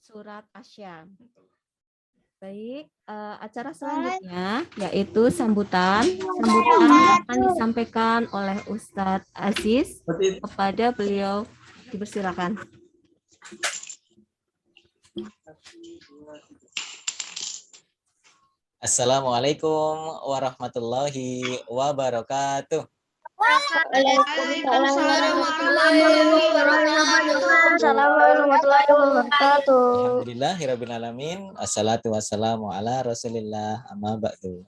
surat Asy-Syam. Baik, acara selanjutnya yaitu sambutan. Sambutan akan disampaikan oleh Ustadz Aziz. Kepada beliau dipersilakan. Assalamualaikum warahmatullahi wabarakatuh. Waalaikumsalam warahmatullahi wabarakatuh. Alhamdulillahirrabbilalamin. Assalatu wassalamu ala rasulillah amma ba'du.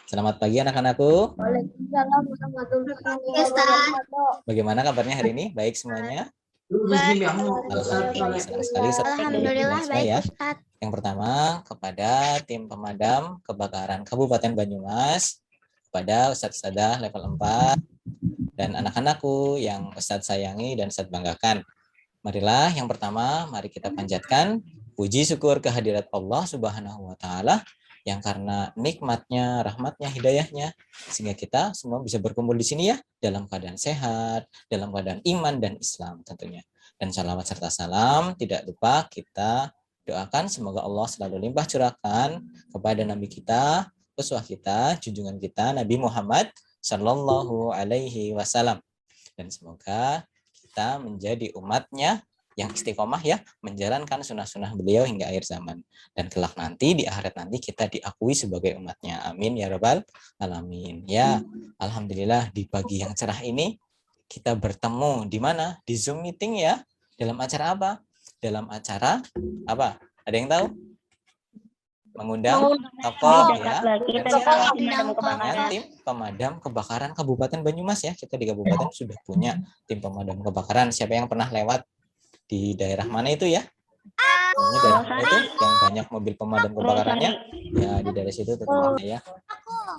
Selamat pagi anak-anakku. Waalaikumsalam warahmatullahi wabarakatuh. Bagaimana kabarnya hari ini? Baik semuanya? Alhamdulillah, senang sekali. Alhamdulillah baik ya. Ustaz. Yang pertama kepada tim pemadam kebakaran Kabupaten Banyumas, kepada Ustadz Sadah level 4 dan anak-anakku yang Ustadz sayangi dan Ustadz banggakan. Marilah yang pertama, mari kita panjatkan puji syukur kehadirat Allah Subhanahu wa taala yang karena nikmatnya, rahmatnya, hidayahnya sehingga kita semua bisa berkumpul di sini ya dalam keadaan sehat, dalam keadaan iman dan Islam tentunya. Dan salawat serta salam tidak lupa kita doakan semoga Allah selalu limpah curahkan kepada Nabi kita, uswah kita, junjungan kita Nabi Muhammad Sallallahu Alaihi Wasallam. Dan semoga kita menjadi umatnya yang istiqomah ya, menjalankan sunnah-sunnah beliau hingga akhir zaman. Dan kelak nanti, di akhirat nanti kita diakui sebagai umatnya. Amin ya rabbal alamin. Ya, alhamdulillah di pagi yang cerah ini kita bertemu di mana? Di Zoom meeting ya. Dalam acara apa? Dalam acara apa? Ada yang tahu? Mengundang tokoh ya. Tim pemadam kebakaran Kabupaten Banyumas ya. Kita di kabupaten sudah punya tim pemadam kebakaran. Siapa yang pernah lewat di daerah mana itu ya? Daerah mana itu yang banyak mobil pemadam kebakarannya? Ya di daerah situ tentunya ya.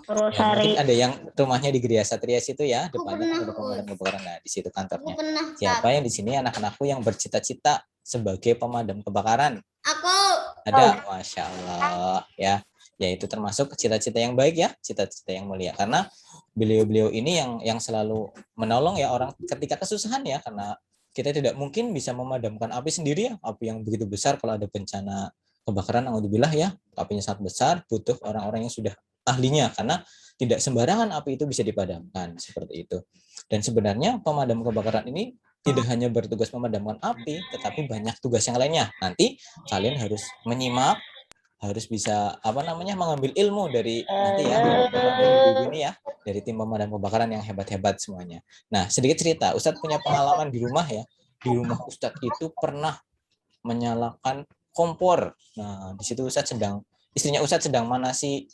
Ya, mungkin ada yang rumahnya di Gria Satria situ ya, depannya ada pemadam kebakaran. Nah, di situ kantornya. Siapa yang di sini anak-anakku yang bercita-cita sebagai pemadam kebakaran? Aku. Ada, Masya Allah ya. Ya itu termasuk cita-cita yang baik ya, cita-cita yang mulia. Karena beliau-beliau ini yang selalu menolong ya orang ketika kesusahan ya, karena kita tidak mungkin bisa memadamkan api sendiri ya, api yang begitu besar kalau ada bencana kebakaran, alhamdulillah ya, apinya sangat besar, butuh orang-orang yang sudah ahlinya, karena tidak sembarangan api itu bisa dipadamkan, seperti itu. Dan sebenarnya pemadam kebakaran ini tidak hanya bertugas memadamkan api, tetapi banyak tugas yang lainnya. Nanti kalian harus menyimak, harus bisa mengambil ilmu dari nanti ya bapak dan ibu ini ya, dari tim pemadam kebakaran yang hebat-hebat semuanya. Nah, sedikit cerita, Ustadz punya pengalaman di rumah ya. Di rumah Ustadz itu pernah menyalakan kompor. Nah, di situ istrinya Ustadz sedang manasi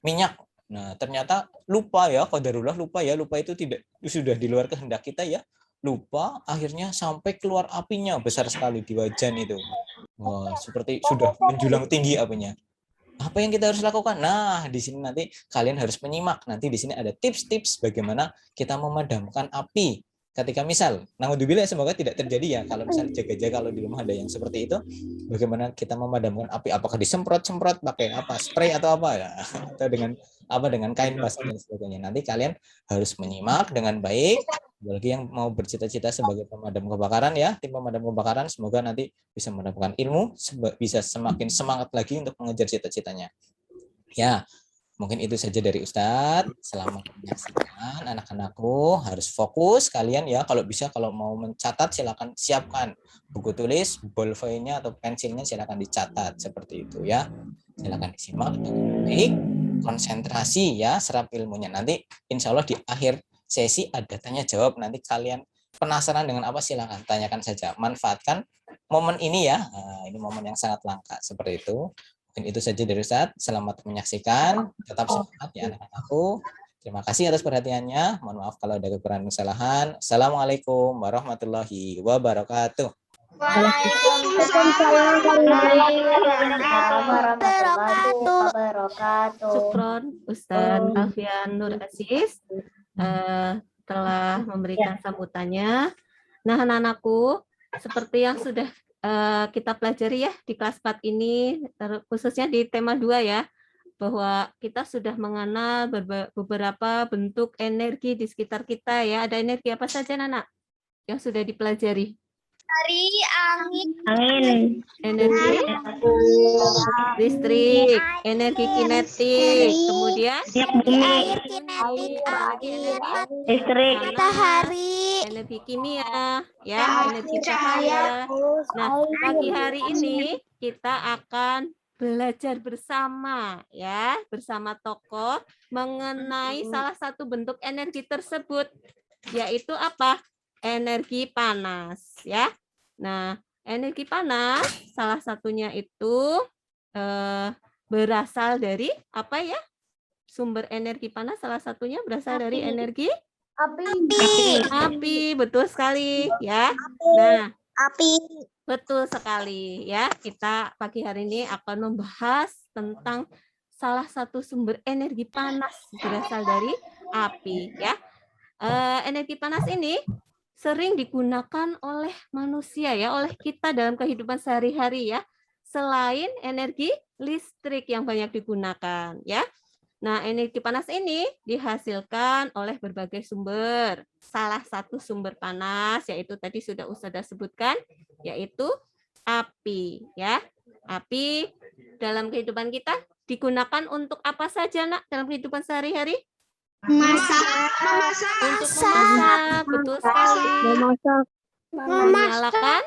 minyak. Nah, ternyata lupa ya, qadarullah lupa itu tidak sudah di luar kehendak kita ya. Lupa, akhirnya sampai keluar apinya besar sekali di wajan itu. Wah, seperti sudah menjulang tinggi apinya. Apa yang kita harus lakukan? Nah, di sini nanti kalian harus menyimak. Nanti di sini ada tips-tips bagaimana kita memadamkan api. Ketika misal, naudzubillah semoga tidak terjadi ya, kalau misalnya jaga-jaga kalau di rumah ada yang seperti itu, bagaimana kita memadamkan api? Apakah disemprot-semprot pakai apa? Spray atau apa ya? Atau dengan kain basah dan sebagainya. Nanti kalian harus menyimak dengan baik. Bagi yang mau bercita-cita sebagai pemadam kebakaran ya, tim pemadam kebakaran, semoga nanti bisa mendapatkan ilmu, bisa semakin semangat lagi untuk mengejar cita-citanya. Ya, mungkin itu saja dari Ustadz. Selamat menyaksikan, anak-anakku harus fokus kalian ya. Kalau bisa, kalau mau mencatat silakan siapkan buku tulis, bolpennya atau pensilnya silakan dicatat seperti itu ya. Silakan disimak dengan baik, konsentrasi ya, serap ilmunya. Nanti insya Allah di akhir sesi ada tanya jawab. Nanti kalian penasaran dengan apa silakan tanyakan saja. Manfaatkan momen ini ya. Nah, ini momen yang sangat langka seperti itu. Mungkin itu saja dari Ustadz. Selamat menyaksikan. Tetap semangat ya anak-anakku. Terima kasih atas perhatiannya. Mohon maaf kalau ada kekurangan kesalahan. Assalamualaikum warahmatullahi wabarakatuh. Waalaikumsalam warahmatullahi wabarakatuh. Syukron Ustadz Alfian Nur Aziz telah memberikan sambutannya. Nah, anak-anakku, seperti yang sudah kita pelajari ya di kelas 4 ini, khususnya di tema 2 ya, bahwa kita sudah mengenal beberapa bentuk energi di sekitar kita ya. Ada energi apa saja, Nana, yang sudah dipelajari? Matahari, angin, energi listrik, energi kinetik, kemudian air, listrik, matahari, energi kimia, ya, energi cahaya. Nah, pagi hari ini kita akan belajar bersama, ya, bersama tokoh mengenai salah satu bentuk energi tersebut, yaitu apa? Energi panas, ya. Nah, energi panas salah satunya itu berasal dari apa ya? Sumber energi panas salah satunya berasal dari energi api, betul sekali, ya. Nah, api, betul sekali, ya. Kita pagi hari ini akan membahas tentang salah satu sumber energi panas berasal dari api, ya. Energi panas ini sering digunakan oleh manusia, ya, oleh kita dalam kehidupan sehari-hari, ya. Selain energi listrik yang banyak digunakan, ya. Nah, energi panas ini dihasilkan oleh berbagai sumber. Salah satu sumber panas yaitu tadi sudah Ustazah sebutkan, yaitu api, ya. Api dalam kehidupan kita digunakan untuk apa saja, Nak, dalam kehidupan sehari-hari? memasak, Untuk memasak, betul sekali. Menyalakan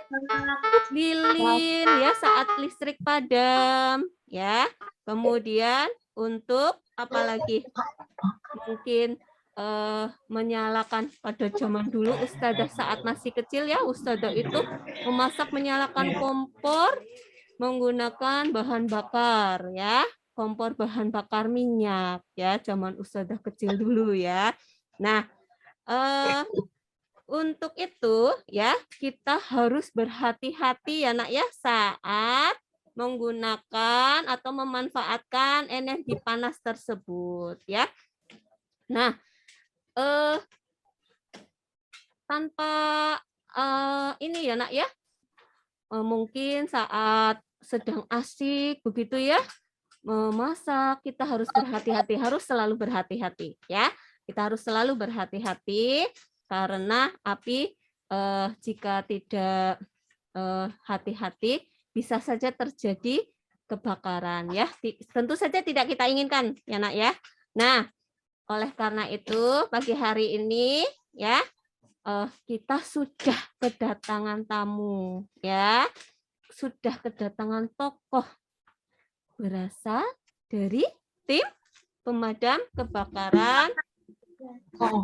lilin, ya, saat listrik padam, ya. Kemudian untuk apa lagi? Mungkin menyalakan pada zaman dulu Ustazah saat masih kecil, ya, Ustazah itu memasak menyalakan kompor menggunakan bahan bakar, ya, kompor bahan bakar minyak, ya, zaman Ustazah kecil dulu, ya. Nah, untuk itu, ya, kita harus berhati-hati, ya, Nak, ya, saat menggunakan atau memanfaatkan energi panas tersebut, ya. Nah, tanpa ini, ya, Nak, ya, mungkin saat sedang asik begitu, ya, memasak, kita harus berhati-hati, harus selalu berhati-hati, ya. Kita harus selalu berhati-hati karena api jika tidak hati-hati bisa saja terjadi kebakaran, ya. Tentu saja tidak kita inginkan, ya, Nak, ya. Nah, oleh karena itu pagi hari ini, ya, kita sudah kedatangan tamu, ya. Sudah kedatangan tokoh berasal dari tim pemadam kebakaran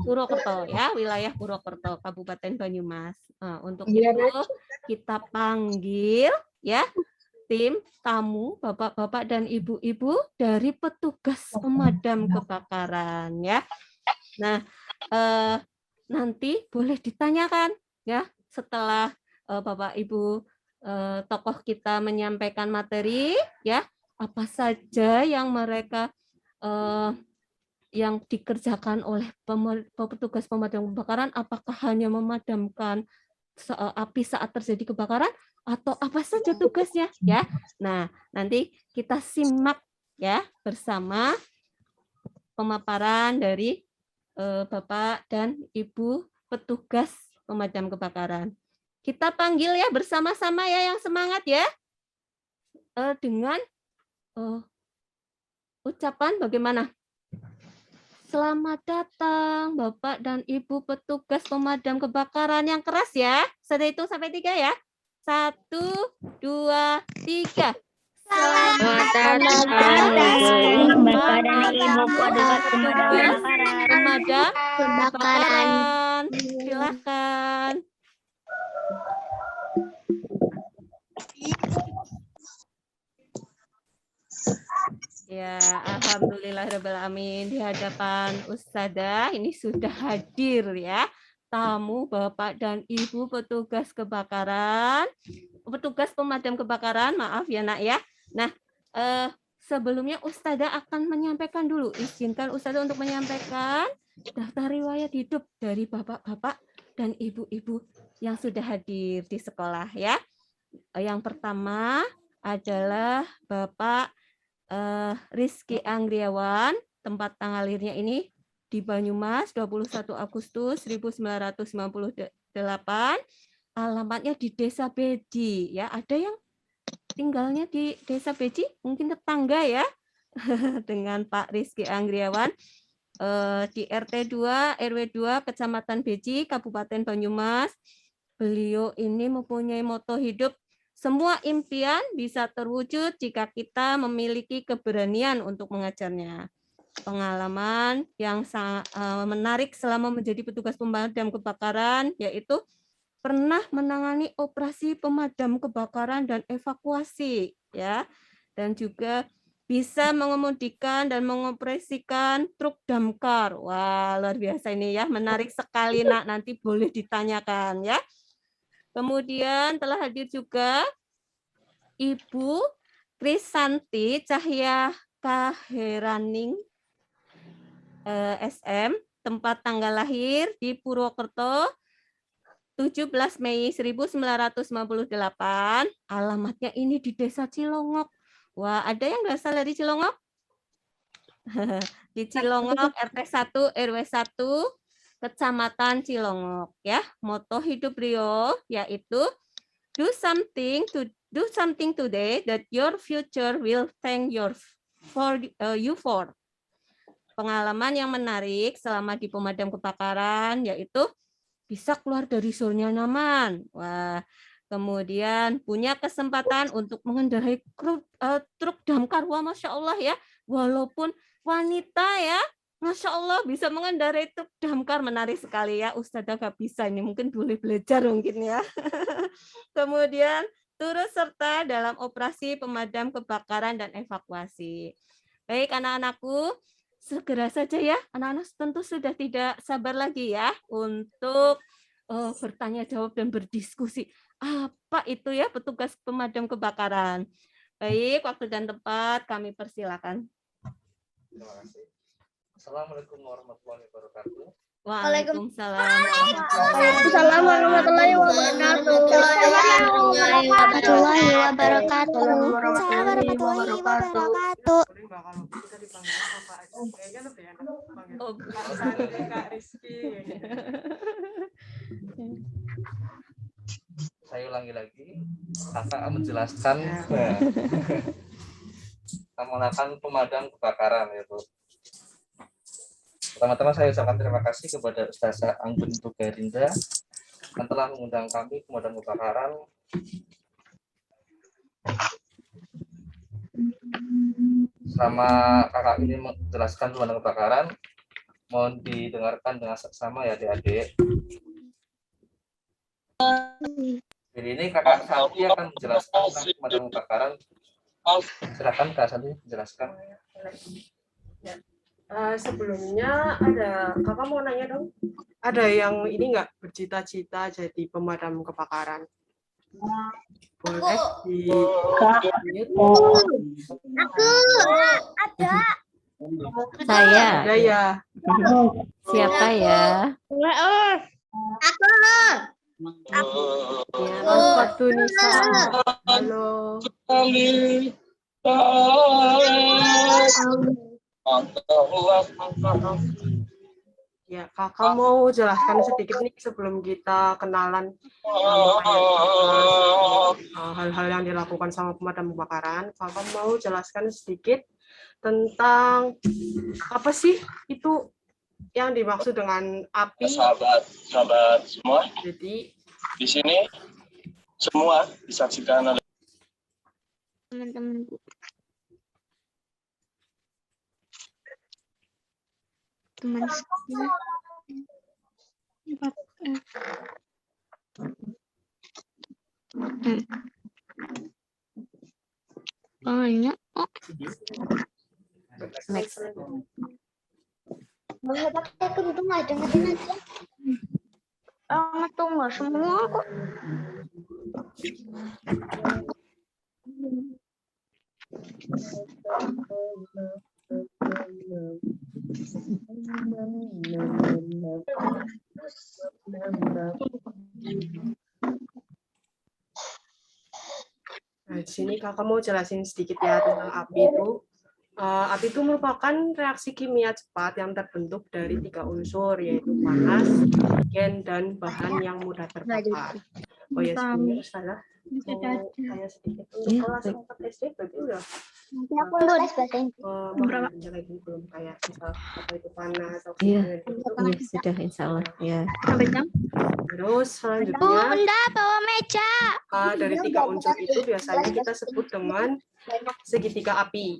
Purwokerto, ya, wilayah Purwokerto, Kabupaten Banyumas. Untuk itu kita panggil, ya, tim tamu bapak-bapak dan ibu-ibu dari petugas pemadam kebakaran, ya. Nah, nanti boleh ditanyakan, ya, setelah bapak ibu tokoh kita menyampaikan materi, ya, apa saja yang mereka yang dikerjakan oleh petugas pemadam kebakaran, apakah hanya memadamkan api saat terjadi kebakaran atau apa saja tugasnya, ya. Nah, nanti kita simak, ya, bersama pemaparan dari Bapak dan Ibu petugas pemadam kebakaran. Kita panggil, ya, bersama-sama, ya, yang semangat, ya, dengan ucapan bagaimana? Selamat datang Bapak dan Ibu petugas pemadam kebakaran, yang keras, ya. Saya hitung sampai 3, ya. 1, 2, 3. Selamat datang Bapak dan Ibu petugas pemadam kebakaran. Silakan. Ya, alhamdulillahirrahmanirrahim. Di hadapan Ustazah ini sudah hadir, ya, tamu Bapak dan Ibu petugas kebakaran, petugas pemadam kebakaran, maaf, ya, Nak, ya. Nah, sebelumnya Ustazah akan menyampaikan dulu, izinkan Ustazah untuk menyampaikan daftar riwayat hidup dari bapak-bapak dan ibu-ibu yang sudah hadir di sekolah, ya. Yang pertama adalah Bapak Rizky Anggriawan, tempat tanggal lahirnya ini di Banyumas 21 Agustus 1998. alamatnya di Desa Beji ya. Ada yang tinggalnya di Desa Beji, mungkin tetangga ya dengan Pak Rizky Anggriawan di RT 2 RW 2 Kecamatan Beji, Kabupaten Banyumas. Beliau ini mempunyai moto hidup, semua impian bisa terwujud jika kita memiliki keberanian untuk mengajarnya. Pengalaman yang sangat menarik selama menjadi petugas pemadam kebakaran, yaitu pernah menangani operasi pemadam kebakaran dan evakuasi, ya, dan juga bisa mengemudikan dan mengoperasikan truk damkar. Wah, luar biasa ini ya, menarik sekali Nak, nanti boleh ditanyakan ya. Kemudian telah hadir juga Ibu Krisanti Cahya Kaheraning SM, tempat tanggal lahir di Purwokerto 17 Mei 1998, alamatnya ini di Desa Cilongok. Wah, ada yang berasal dari Cilongok? Di Cilongok RT 1 RW 1 Kecamatan Cilongok ya. Moto hidup beliau yaitu do something today that your future will thank you for. Pengalaman yang menarik selama di pemadam kebakaran yaitu bisa keluar dari zona nyaman. Wah, kemudian punya kesempatan untuk mengendarai truk damkar. Wah, Masya Allah ya, walaupun wanita ya, Masya Allah bisa mengendarai truk damkar, menarik sekali ya. Ustazah gak bisa ini, mungkin boleh belajar mungkin ya. Kemudian turut serta dalam operasi pemadam kebakaran dan evakuasi. Baik anak-anakku, segera saja ya, anak-anak tentu sudah tidak sabar lagi ya untuk bertanya jawab dan berdiskusi. Apa itu ya petugas pemadam kebakaran? Baik, waktu dan tempat kami persilakan. Terima kasih. Assalamualaikum warahmatullahi wabarakatuh. Waalaikumsalam warahmatullahi wabarakatuh. Warahmatullahi wabarakatuh. Warahmatullahi wabarakatuh. Kita dipanggil apa aja? Kayaknya lebih enak panggil Kak Sandi, Kak Rizky. Saya ulangi lagi. Kakak menjelaskan menggunakan pemadam kebakaran yaitu. Pertama-tama saya ucapkan terima kasih kepada Ustazah Anggun Tugarinda yang telah mengundang kami pemadam kebakaran. Selama kakak ini menjelaskan pemadam kebakaran, mohon didengarkan dengan seksama ya adik-adik. Jadi ini kakak Santi akan menjelaskan tentang pemadam kebakaran. Silakan Kak Santi menjelaskan. Sebelumnya ada kakak mau nanya dong, ada yang ini nggak bercita-cita jadi pemadam kebakaran? Boleh di Ada. Saya. ada ya. Siapa ya? Aku. Ya, Al-Fatunisa. Halo. Ya, kakak mau jelaskan sedikit nih sebelum kita kenalan hal-hal yang dilakukan sama pemadam kebakaran. Kakak mau jelaskan sedikit tentang apa sih itu yang dimaksud dengan api? Sahabat semua. Jadi Di sini semua disaksikan oleh Teman-temanku. Teman saya. Banyak. Next. Boleh pakai kerudung nggak? Dengerin aja. Tunggu semua kok. Nah, di sini kakak mau jelasin sedikit ya tentang api itu. Api itu merupakan reaksi kimia cepat yang terbentuk dari 3 unsur, yaitu panas, oksigen, dan bahan yang mudah terbakar. Oh ya, sebelumnya Ustazah mau tanya sedikit untuk Iya, kelas baik. 4 SD berarti udah Nanti aku les bahasa Inggris. memahami lagi belum kayak misal apa itu panas, Iya. oksigen gitu. Iya, sudah insya Allah. Ya. Terus selanjutnya Bunda bawa meja. dari 3 unsur itu biasanya kita sebut dengan segitiga api.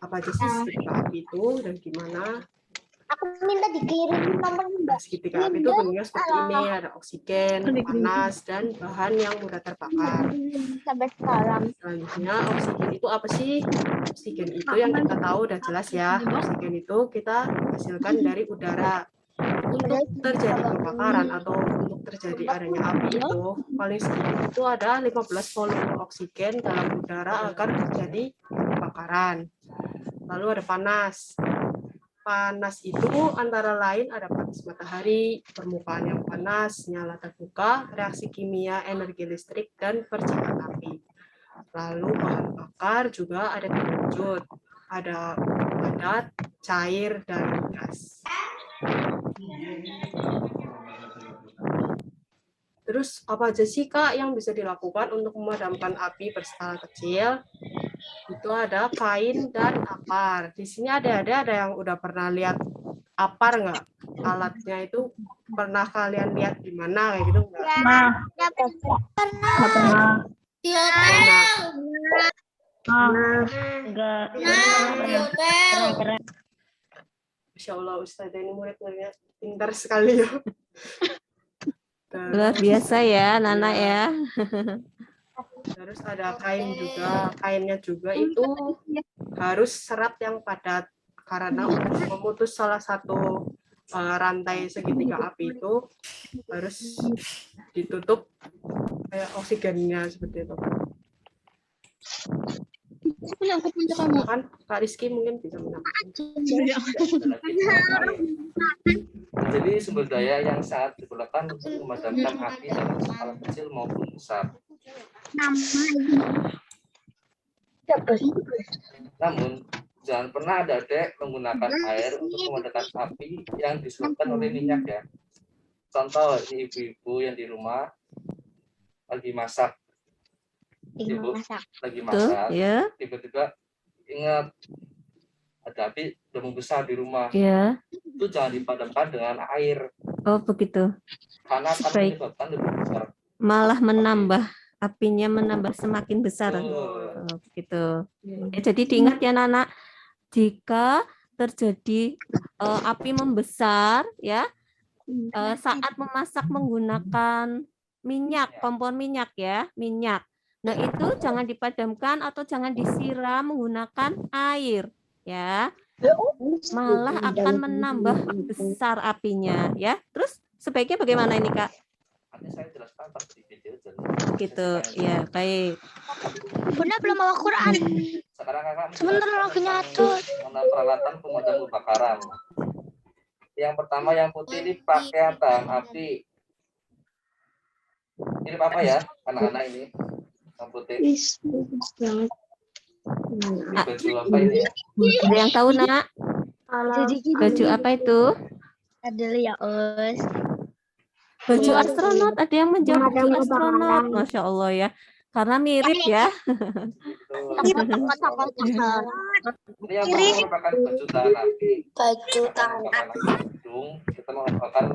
Apa aja sih segitiga api itu dan gimana? Aku minta dikirim nomornya. Nah, segitiga api itu bentuknya seperti ini, ada oksigen, panas, dan bahan yang mudah terbakar. Sampai sekarang. Selanjutnya, oksigen itu apa sih? Oksigen itu yang kita tahu udah jelas ya. Oksigen itu kita hasilkan dari udara. Untuk terjadi kebakaran atau untuk terjadi adanya api itu, paling sedikit itu ada 15 volume oksigen dalam udara agar terjadi kebakaran. Lalu ada panas. Panas itu antara lain ada panas matahari, permukaan yang panas, nyala terbuka, reaksi kimia, energi listrik, dan percikan api. Lalu bahan bakar juga ada 3 wujud. Ada padat, cair, dan gas. Terus apa aja sih Kak yang bisa dilakukan untuk memadamkan api berskala kecil? Itu ada kain dan apar. Di sini ada yang udah pernah lihat apar nggak? Alatnya itu pernah kalian lihat di mana kayak gitu nggak? Masya Allah, Ustazah ini murid-muridnya pintar sekali ya. Luar biasa ya, Nana ya. Terus ada kain juga. Kainnya juga itu harus serat yang padat. Karena untuk memutus salah satu rantai segitiga api itu harus ditutup kayak oksigennya seperti itu. Kan Kak Rizky mungkin bisa menambahkan. Jadi sumber daya yang sangat diperlukan untuk memadamkan api dalam skala kecil maupun besar. Namun, jangan pernah ada dek menggunakan air untuk memadamkan api yang disebabkan oleh minyak ya. Contoh, ini ibu-ibu yang di rumah lagi masak. Ibu lagi Tuh, masak, ya. tiba-tiba ingat ada api udah membesar di rumah. Ya. Itu jangan dipadamkan dengan air. Oh, begitu. Karena akan Baik. menyebabkan lebih besar. Malah menambah apinya menambah semakin besar. Betul. Oh, begitu. Ya, jadi diingat ya Nana, jika terjadi api membesar ya saat memasak menggunakan minyak, kompor minyak ya, minyak. Nah, itu jangan dipadamkan atau jangan disiram menggunakan air ya. Malah akan menambah besar apinya ya. Terus sebaiknya bagaimana ini Kak? Nanti saya jelaskan pas di video. Gitu ya, baik. Bunda belum bawa Quran. Sekarang kakak Sebentar lagi nyatur. mengenai peralatan pemadam kebakaran. Yang pertama yang putih ini pakaian tahan api. Ini apa ya anak-anak ini? Yang putih. Ini baju apa ini ya? Ada yang tahu Nak? Baju apa itu? Ada ya, Us. Baju astronot. Ada yang menjawab baju astronot. Masya Allah ya. Karena mirip ya. Ini yang merupakan baju tahan api. Baju tahan Hidung kita menggunakan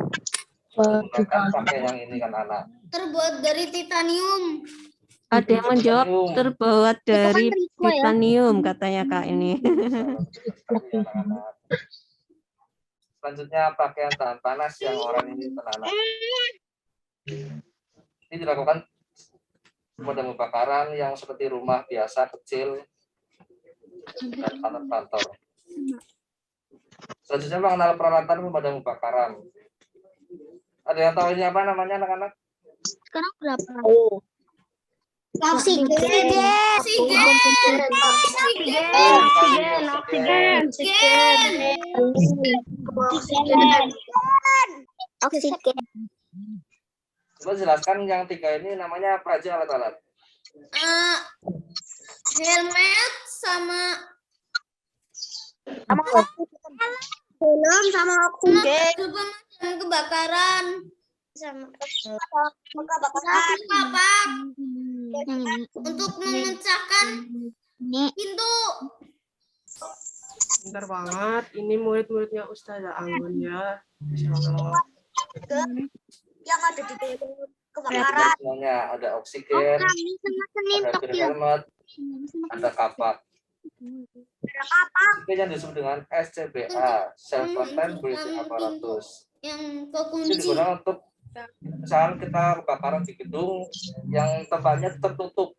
pakai yang ini kan anak. terbuat dari titanium. Ada yang menjawab terbuat dari titanium katanya Kak ini. Selanjutnya pakaian tahan panas yang orang ini anak. Ini dilakukan pemadam kebakaran yang seperti rumah biasa kecil dan kantor-kantor. Selanjutnya mengenal peralatan pemadam kebakaran. Ada yang tahu ini apa namanya anak-anak? Sekarang berapa? Oksigen. Coba jelaskan yang 3 ini namanya apa aja alat-alat? Helmet sama Helm sama oksigen. pemadam kebakaran. untuk memecahkan pintu. Pintar banget. Ini murid-muridnya Ustazah Anggun ya. Masya Allah. Yang ada di dalam kebakaran. Semuanya ada oksigen, ada helmet, ada kapak. Ini yang disebut dengan SCBA, Self Contained Breathing Apparatus. Yang Ini kekunci. digunakan untuk misalkan kita kebakaran di gedung yang tempatnya tertutup.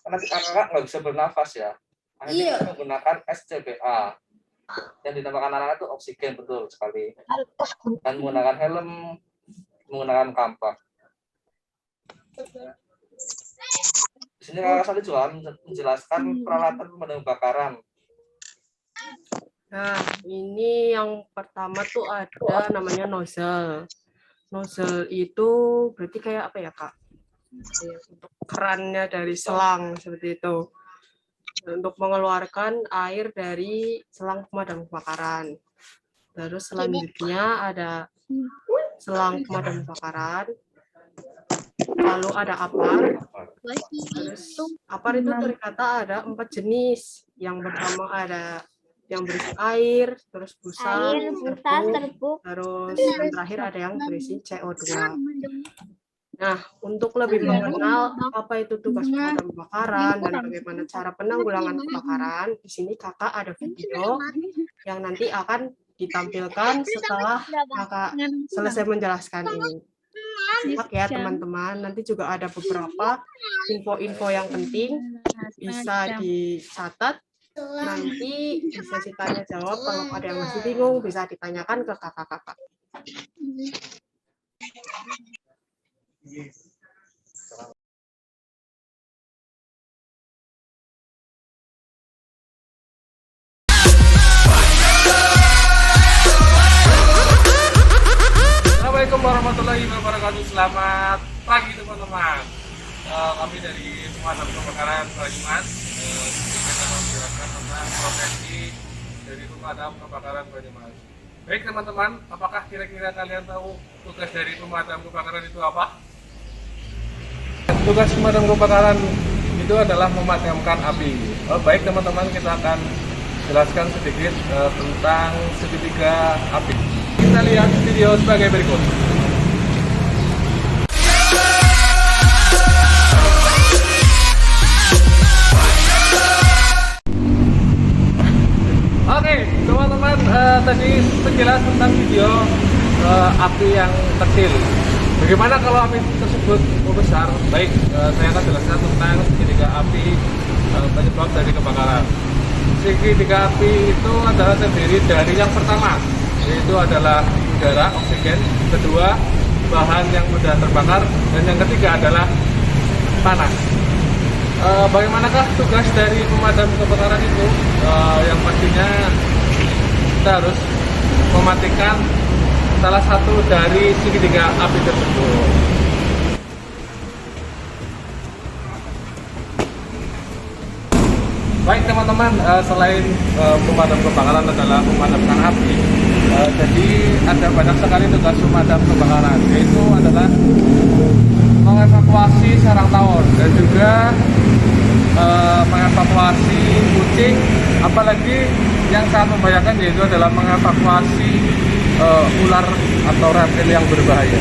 Karena kakak nggak bisa bernafas ya. Akhirnya kita menggunakan SCBA. Yang dinamakan anak-anak itu oksigen, betul sekali. Dan menggunakan helm, menggunakan kampak. Di sini kakak Sandi juga menjelaskan peralatan pemadam kebakaran. Nah, ini yang pertama tuh ada namanya nozzle. Nozzle itu berarti kayak apa ya, Kak? Kayak untuk kerannya dari selang seperti itu. Untuk mengeluarkan air dari selang pemadam kebakaran. Terus selanjutnya ada selang pemadam kebakaran. Lalu ada apar. Terus apar itu ternyata ada 4 jenis. Yang pertama ada yang berisi air, terus busa, serbuk, terus yang terakhir ada yang berisi CO2. Nah, untuk lebih mengenal apa itu tugas pemadam kebakaran dan bagaimana cara penanggulangan kebakaran, di sini kakak ada video yang nanti akan ditampilkan setelah kakak selesai menjelaskan ini. Simak ya teman-teman, nanti juga ada beberapa info-info yang penting bisa dicatat. Nanti di sesi tanya jawab kalau ada yang masih bingung bisa ditanyakan ke kakak-kakak. Assalamualaikum warahmatullahi wabarakatuh. Selamat pagi teman-teman. Kami dari Pemadam Kebakaran Banyumas kita menjelaskan tentang profesi dari pemadam kebakaran Banyumas. Baik teman-teman, apakah kira-kira kalian tahu tugas dari pemadam kebakaran itu apa? Tugas pemadam kebakaran itu adalah memadamkan api. Baik teman-teman, kita akan jelaskan sedikit tentang segitiga api. Kita lihat video sebagai berikut. Oke, teman-teman, tadi sekilas tentang video api yang kecil. Bagaimana kalau api tersebut besar? Baik, saya akan jelaskan tentang segitiga api penyebab dari kebakaran. Segitiga api itu adalah terdiri dari yang pertama, yaitu adalah udara, oksigen, kedua bahan yang mudah terbakar, dan yang ketiga adalah panas. Bagaimanakah tugas dari pemadam kebakaran itu? Yang pastinya kita harus mematikan salah satu dari segitiga api tersebut. Baik teman-teman, selain pemadam kebakaran adalah memadamkan api, jadi ada banyak sekali tugas pemadam kebakaran, yaitu adalah mengevakuasi sarang tawon dan juga mengevakuasi kucing, apalagi yang sangat membahayakan yaitu adalah mengevakuasi ular atau reptil yang berbahaya.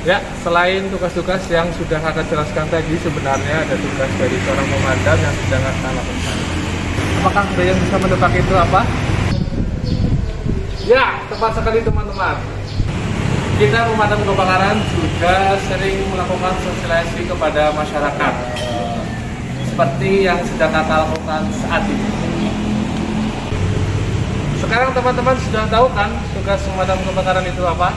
Ya, selain tugas-tugas yang sudah kakak jelaskan tadi, sebenarnya ada tugas dari seorang pemadam yang sedang akan lakukan. Apakah ada yang bisa menebak itu apa? Ya, tepat sekali teman-teman. Kita pemadam kebakaran juga sering melakukan sosialisasi kepada masyarakat, seperti yang sedang kakak lakukan saat ini. Sekarang teman-teman sudah tahu kan tugas pemadam kebakaran itu apa?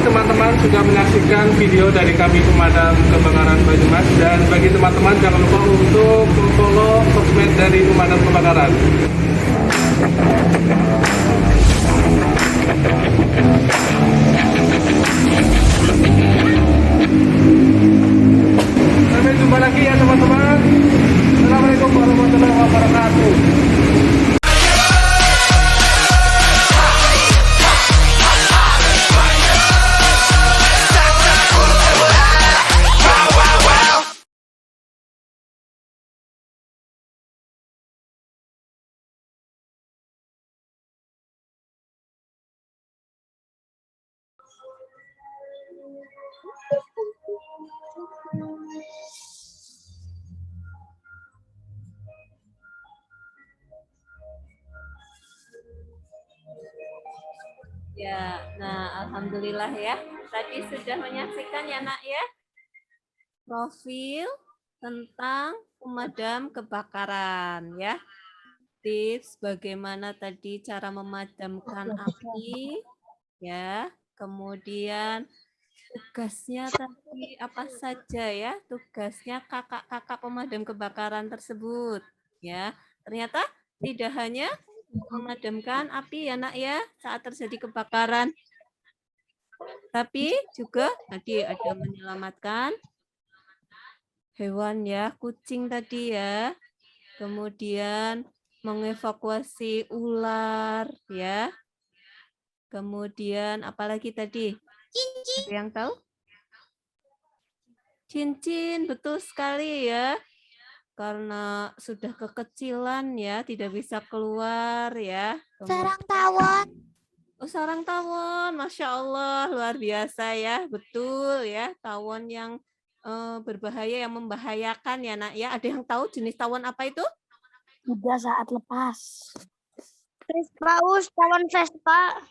teman-teman sudah menyaksikan video dari kami Pemadam Kebakaran Banyumas, dan bagi teman-teman jangan lupa untuk follow sosmed dari Pemadam Kebakaran. Sampai jumpa lagi ya teman-teman. Assalamualaikum warahmatullahi wabarakatuh. Ya, nah alhamdulillah ya. Tadi sudah menyaksikan ya Nak ya. Profil tentang pemadam kebakaran ya. Tips bagaimana tadi cara memadamkan api ya. Kemudian tugasnya tadi apa saja ya? Tugasnya kakak-kakak pemadam kebakaran tersebut ya. Ternyata tidak hanya memadamkan api ya Nak ya saat terjadi kebakaran, tapi juga tadi ada menyelamatkan hewan ya, kucing tadi ya, kemudian mengevakuasi ular ya, kemudian apalagi tadi? Ada yang tahu? Cincin, betul sekali ya. Karena sudah kekecilan ya, tidak bisa keluar ya. Sarang tawon. Oh, sarang tawon, Masya Allah, luar biasa ya. Betul ya, tawon yang berbahaya, yang membahayakan ya Nak ya. Ada yang tahu jenis tawon apa itu? Juga saat lepas. Paus, tawon Vespa.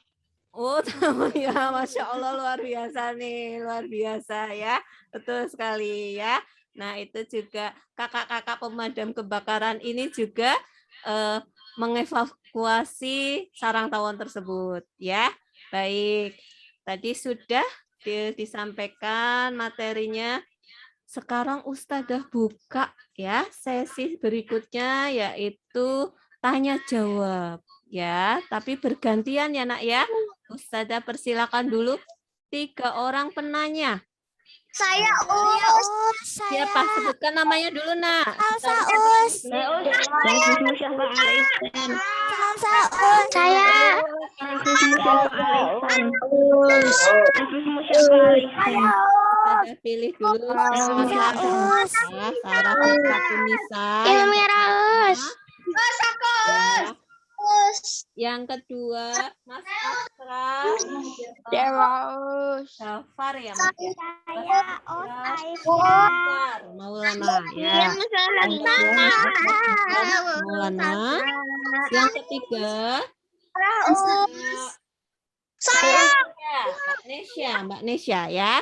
Oh, tawon ya, Masya Allah, luar biasa nih, luar biasa ya. Betul sekali ya. Nah, itu juga kakak-kakak pemadam kebakaran ini juga mengevakuasi sarang tawon tersebut ya. Baik, tadi sudah disampaikan materinya. Sekarang Ustadzah buka ya sesi berikutnya, yaitu tanya jawab ya, tapi bergantian ya Nak ya. Ustadzah persilakan dulu 3 orang penanya. Saya Us. Siapa? Sebutkan namanya dulu, Nak. Salsa Us. Saya. Kita pilih dulu. Sarah Tunisa. Yang kedua, Mas Asraf. Safar ya, Mas. Safar Maulana ya. Maulana. Yang ketiga, Mbak Nesya ya.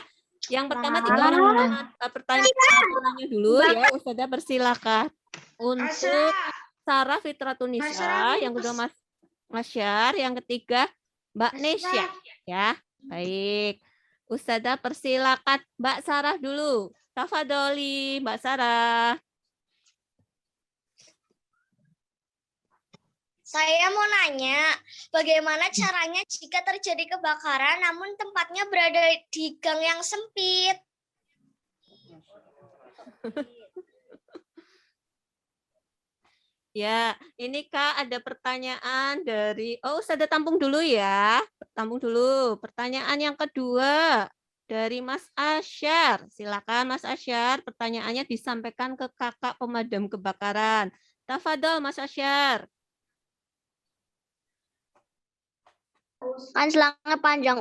Yang pertama 3 orang pertanyaan dulu ya, Ustazah persilakan. Untuk Sarah Fitratunisa, yang kedua Mas Syar, yang ketiga Mbak Nesya ya. Baik. Ustazah persilakan Mbak Sarah dulu. Tafadholi Mbak Sarah. Saya mau nanya, bagaimana caranya jika terjadi kebakaran namun tempatnya berada di gang yang sempit? Ya, ini Kak ada pertanyaan dari, Ustazah tampung dulu ya. Tampung dulu. Pertanyaan yang kedua dari Mas Asyar. Silakan Mas Asyar, pertanyaannya disampaikan ke kakak pemadam kebakaran. Tafadhol Mas Asyar. Kan selangnya panjang,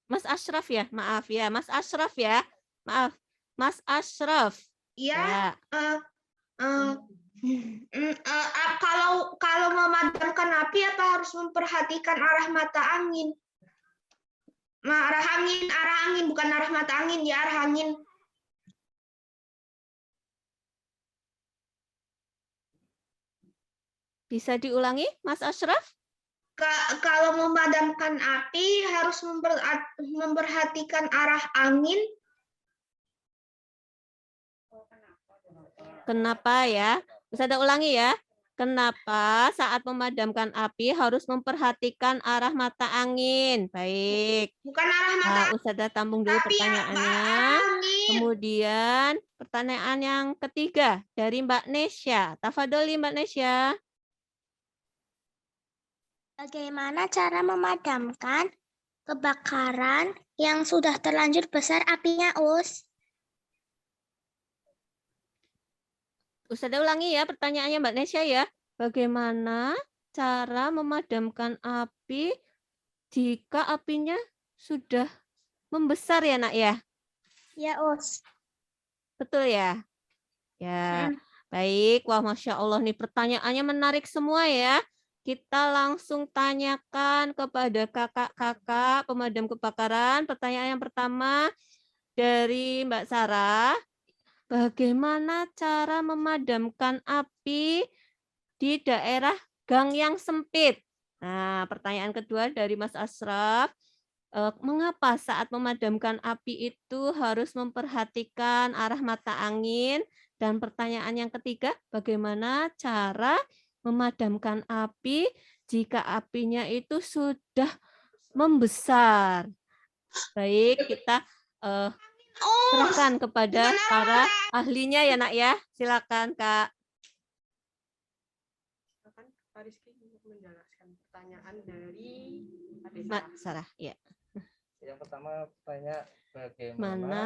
Mas Ashraf ya, maaf ya, Mas Ashraf ya, maaf, Mas Ashraf. Ya. Kalau memadamkan api apa harus memperhatikan arah mata angin? Arah angin bukan arah mata angin ya, arah angin. Bisa diulangi, Mas Ashraf? Kalau memadamkan api harus memperhatikan arah angin. Kenapa ya? Bisa ada ulangi ya. Kenapa saat memadamkan api harus memperhatikan arah mata angin? Baik. Bukan arah mata Ustazah tampung dulu tapi pertanyaannya. arah angin. Kemudian pertanyaan yang ketiga dari Mbak Nesya. Tafadholi Mbak Nesya. Bagaimana cara memadamkan kebakaran yang sudah terlanjur besar apinya, Us? Ustazah ulangi ya pertanyaannya Mbak Nesya ya. Bagaimana cara memadamkan api jika apinya sudah membesar ya nak ya? Ya, Us. Betul ya? Ya, baik. Wah, Masya Allah nih pertanyaannya menarik semua ya. Kita langsung tanyakan kepada kakak-kakak pemadam kebakaran. Pertanyaan yang pertama dari Mbak Sarah. Bagaimana cara memadamkan api di daerah gang yang sempit? Nah, pertanyaan kedua dari Mas Asraf. Mengapa saat memadamkan api itu harus memperhatikan arah mata angin? Dan pertanyaan yang ketiga, bagaimana cara memadamkan api jika apinya itu sudah membesar? Baik, kita serahkan kepada para ahlinya ya nak ya. Silakan Kak. Silakan Pak Rizky untuk menjelaskan pertanyaan dari Mbak Sarah. Ya. Yang pertama tanya bagaimana Mana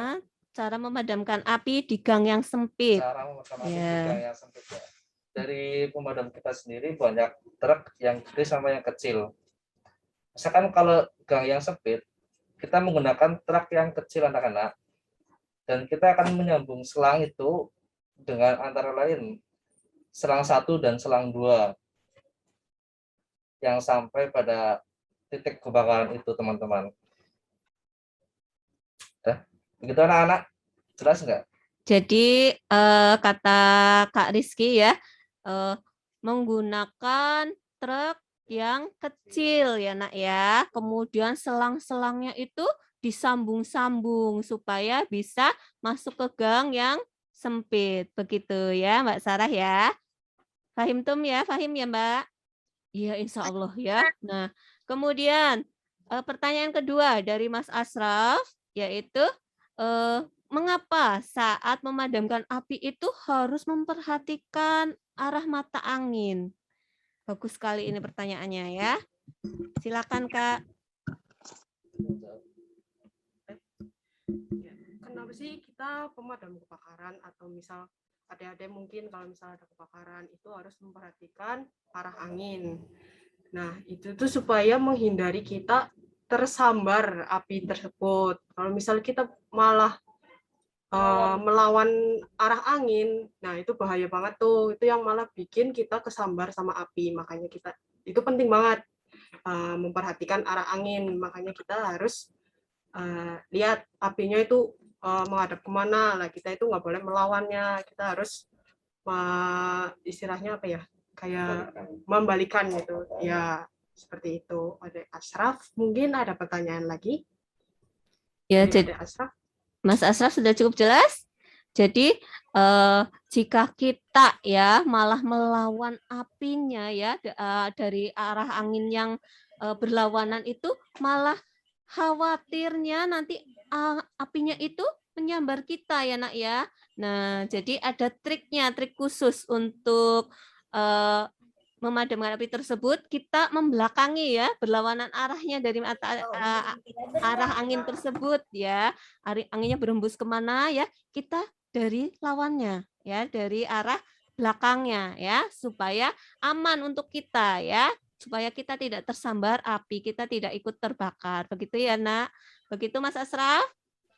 cara memadamkan api di gang yang sempit? cara memadamkan api di Ya. gang yang sempit. Ya. Dari pemadam kita sendiri banyak truk yang gede sama yang kecil. Misalkan kalau gang yang sempit, kita menggunakan truk yang kecil anak-anak, dan kita akan menyambung selang itu dengan antara lain selang 1 dan selang 2 yang sampai pada titik kebakaran itu, teman-teman. Begitu anak-anak, jelas nggak? Jadi kata Kak Rizky ya, menggunakan truk yang kecil ya nak ya. Kemudian selang-selangnya itu disambung-sambung supaya bisa masuk ke gang yang sempit. Begitu ya Mbak Sarah ya. Fahim tum ya, fahim ya Mbak? Iya insya Allah ya. Nah kemudian pertanyaan kedua dari Mas Asraf yaitu mengapa saat memadamkan api itu harus memperhatikan arah mata angin? Bagus sekali ini pertanyaannya ya. Silakan Kak. Ya, kenapa sih kita pemadam kebakaran atau misal adik-adik mungkin kalau misal ada kebakaran itu harus memperhatikan arah angin. Nah, itu tuh supaya menghindari kita tersambar api tersebut. Kalau misal kita malah melawan arah angin, nah itu bahaya banget tuh. Itu yang malah bikin kita kesambar sama api. Makanya kita itu penting banget memperhatikan arah angin. Makanya kita harus lihat apinya itu menghadap kemana. Lah kita itu nggak boleh melawannya. Kita harus istilahnya apa ya? Kayak membalikan gitu. Ya seperti itu. Ada Asraf, mungkin ada pertanyaan lagi? Ya, jadi Asraf. Mas Asraf sudah cukup jelas. Jadi jika kita ya malah melawan apinya ya dari arah angin yang berlawanan itu malah khawatirnya nanti apinya itu menyambar kita ya nak ya. Nah jadi ada triknya, trik khusus untuk memadamkan api tersebut. Kita membelakangi ya berlawanan arahnya dari arah angin tersebut ya. Anginnya berembus kemana ya, kita dari lawannya ya, dari arah belakangnya ya, supaya aman untuk kita ya, supaya kita tidak tersambar api, kita tidak ikut terbakar. Begitu ya nak. Begitu Mas Asraf,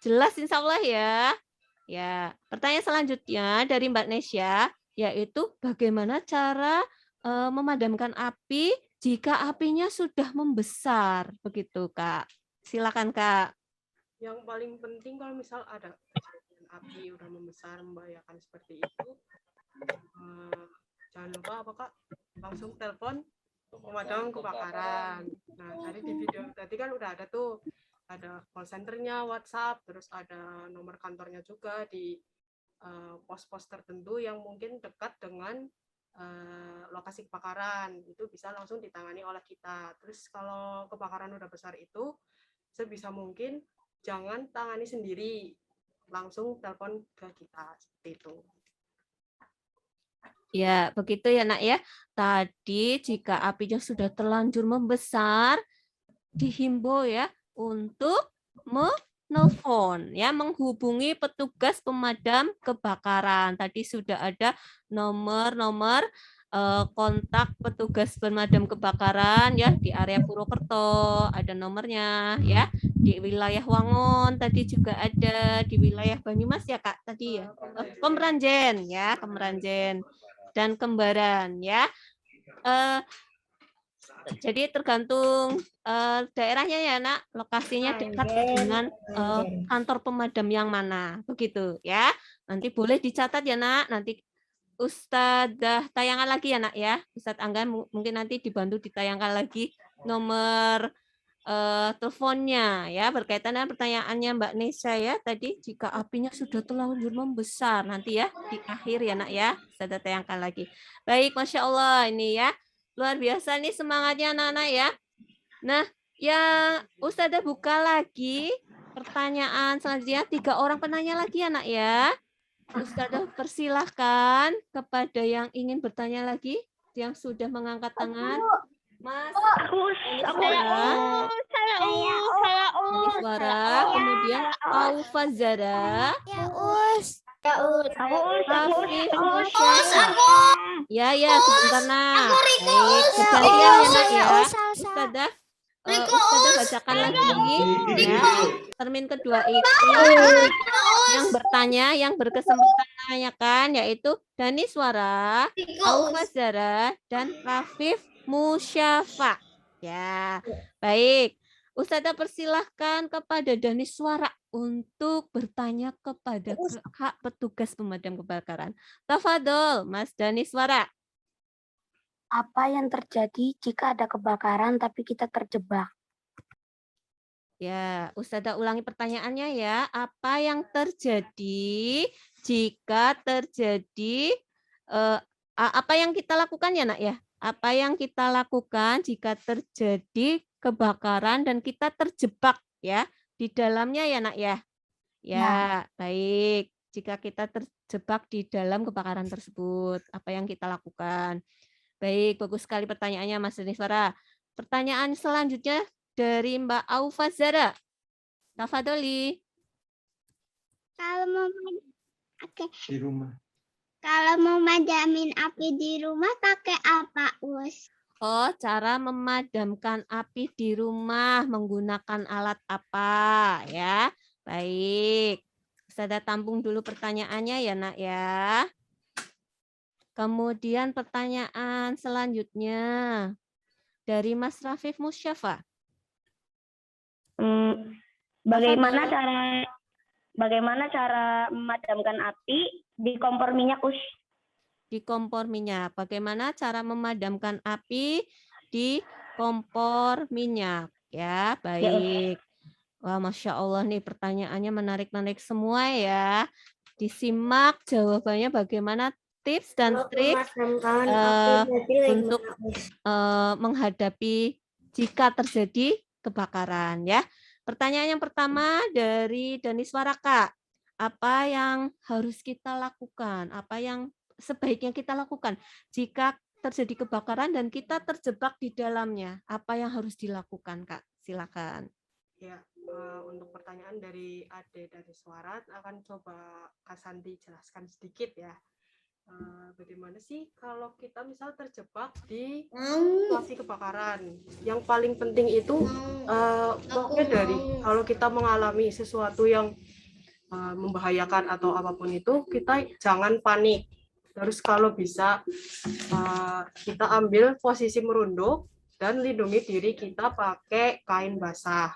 jelas insya Allah ya. Ya, pertanyaan selanjutnya dari Mbak Nesya yaitu bagaimana cara memadamkan api jika apinya sudah membesar, begitu Kak. Silakan Kak. Yang paling penting kalau misal ada api udah membesar membahayakan seperti itu, jangan lupa apa Kak, langsung telepon pemadam kebakaran. Nah, tadi di video tadi kan udah ada tuh, ada call centernya, WhatsApp, terus ada nomor kantornya juga di pos-pos tertentu yang mungkin dekat dengan lokasi kebakaran. Itu bisa langsung ditangani oleh kita. Terus kalau kebakaran udah besar itu, sebisa mungkin jangan tangani sendiri, langsung telepon ke kita, seperti itu. Ya, begitu ya nak ya. Tadi jika apinya sudah terlanjur membesar, dihimbau ya untuk menelpon ya, menghubungi petugas pemadam kebakaran. Tadi sudah ada nomor-nomor kontak petugas pemadam kebakaran ya di area Purwokerto, ada nomornya ya. Di wilayah Wangon tadi juga ada, di wilayah Banyumas ya Kak tadi ya. Kemeranjen ya, Kemeranjen dan Kembaran ya. Jadi tergantung daerahnya ya nak, lokasinya dekat dengan kantor pemadam yang mana, begitu ya. Nanti boleh dicatat ya nak, nanti Ustadzah tayangkan lagi ya nak ya. Ustadz Angga mungkin nanti dibantu ditayangkan lagi nomor teleponnya ya, berkaitan dengan pertanyaannya Mbak Nesa ya tadi, jika apinya sudah terlanjur membesar nanti ya di akhir ya nak ya, saya tayangkan lagi. Baik, Masya Allah ini ya, luar biasa nih semangatnya anak-anak ya. Nah, yang Ustadzah buka lagi pertanyaan selanjutnya, 3 orang penanya lagi ya nak ya. Ustadzah persilahkan kepada yang ingin bertanya lagi, yang sudah mengangkat tangan. Mas, suara, kemudian Aufazara, ya sebentar nak. Baik, bergantian ya nak ya. Ustadzah bacakan lagi ya. Termin kedua itu yang bertanya, yang berkesempatan menanyakan yaitu Dani Suara, Aufazara, dan Rafif Musyafa. Ya, baik. Ustadzah persilahkan kepada Dani Suara untuk bertanya kepada Kak petugas pemadam kebakaran. Tafadhol, Mas Dani Suara. Apa yang terjadi jika ada kebakaran tapi kita terjebak? Ya, Ustadzah ulangi pertanyaannya ya. Apa yang terjadi jika terjadi apa yang kita lakukan ya nak ya? Apa yang kita lakukan jika terjadi kebakaran dan kita terjebak ya di dalamnya ya nak ya? Ya, baik. Jika kita terjebak di dalam kebakaran tersebut, apa yang kita lakukan? Baik, bagus sekali pertanyaannya Mas Deniswara. Pertanyaan selanjutnya dari Mbak Aufazara. Tafadholi. Di rumah. Kalau mau madamin api di rumah pakai apa, Us? Oh, cara memadamkan api di rumah menggunakan alat apa ya? Baik. Ustadzah tampung dulu pertanyaannya ya nak ya. Kemudian pertanyaan selanjutnya dari Mas Rafif Musyafa. Bagaimana cara memadamkan api di kompor minyak, Us? Di kompor minyak. Bagaimana cara memadamkan api di kompor minyak? Ya, baik. Wah, Masya Allah nih pertanyaannya menarik-menarik semua ya. Disimak jawabannya bagaimana tips dan trik untuk menghadapi jika terjadi kebakaran ya. Pertanyaan yang pertama dari Dani Swaraka. Apa yang harus kita lakukan? Apa yang sebaiknya kita lakukan jika terjadi kebakaran dan kita terjebak di dalamnya? Apa yang harus dilakukan, Kak? Silakan. Ya, untuk pertanyaan dari Ade dari Suara akan coba Kak Santi jelaskan sedikit ya. Bagaimana sih kalau kita misal terjebak di situasi kebakaran? Yang paling penting itu pokoknya dari kalau kita mengalami sesuatu yang membahayakan atau apapun itu, kita jangan panik. Terus kalau bisa kita ambil posisi merunduk dan lindungi diri kita pakai kain basah.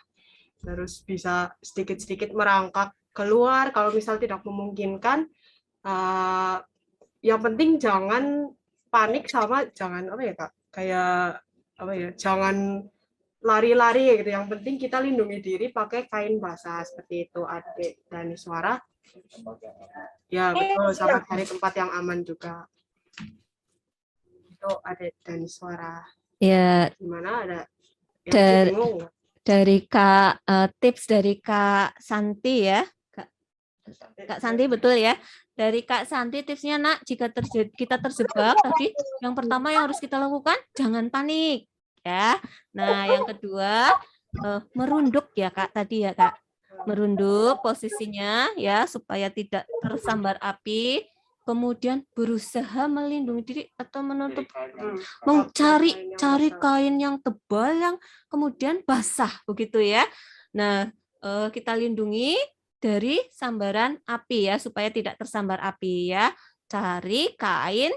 Terus bisa sedikit-sedikit merangkak keluar kalau misal tidak memungkinkan. Yang penting jangan panik sama jangan apa ya Kak, kayak jangan lari-lari gitu. Yang penting kita lindungi diri pakai kain basah seperti itu, Adik Daniswara. Ya betul, sama cari tempat yang aman juga. Itu Adik Daniswara. Ya, Gimana ada yang Dari- bingung? dari Kak tips dari Kak Santi ya. Kak Santi betul ya. Dari Kak Santi tipsnya nak, jika kita terjebak tadi, yang pertama yang harus kita lakukan jangan panik ya. Nah, yang kedua merunduk ya Kak tadi ya Kak. Merunduk posisinya ya supaya tidak tersambar api. Kemudian berusaha melindungi diri atau menutup, cari kain yang tebal yang kemudian basah begitu ya. Nah, kita lindungi dari sambaran api ya supaya tidak tersambar api ya. Cari kain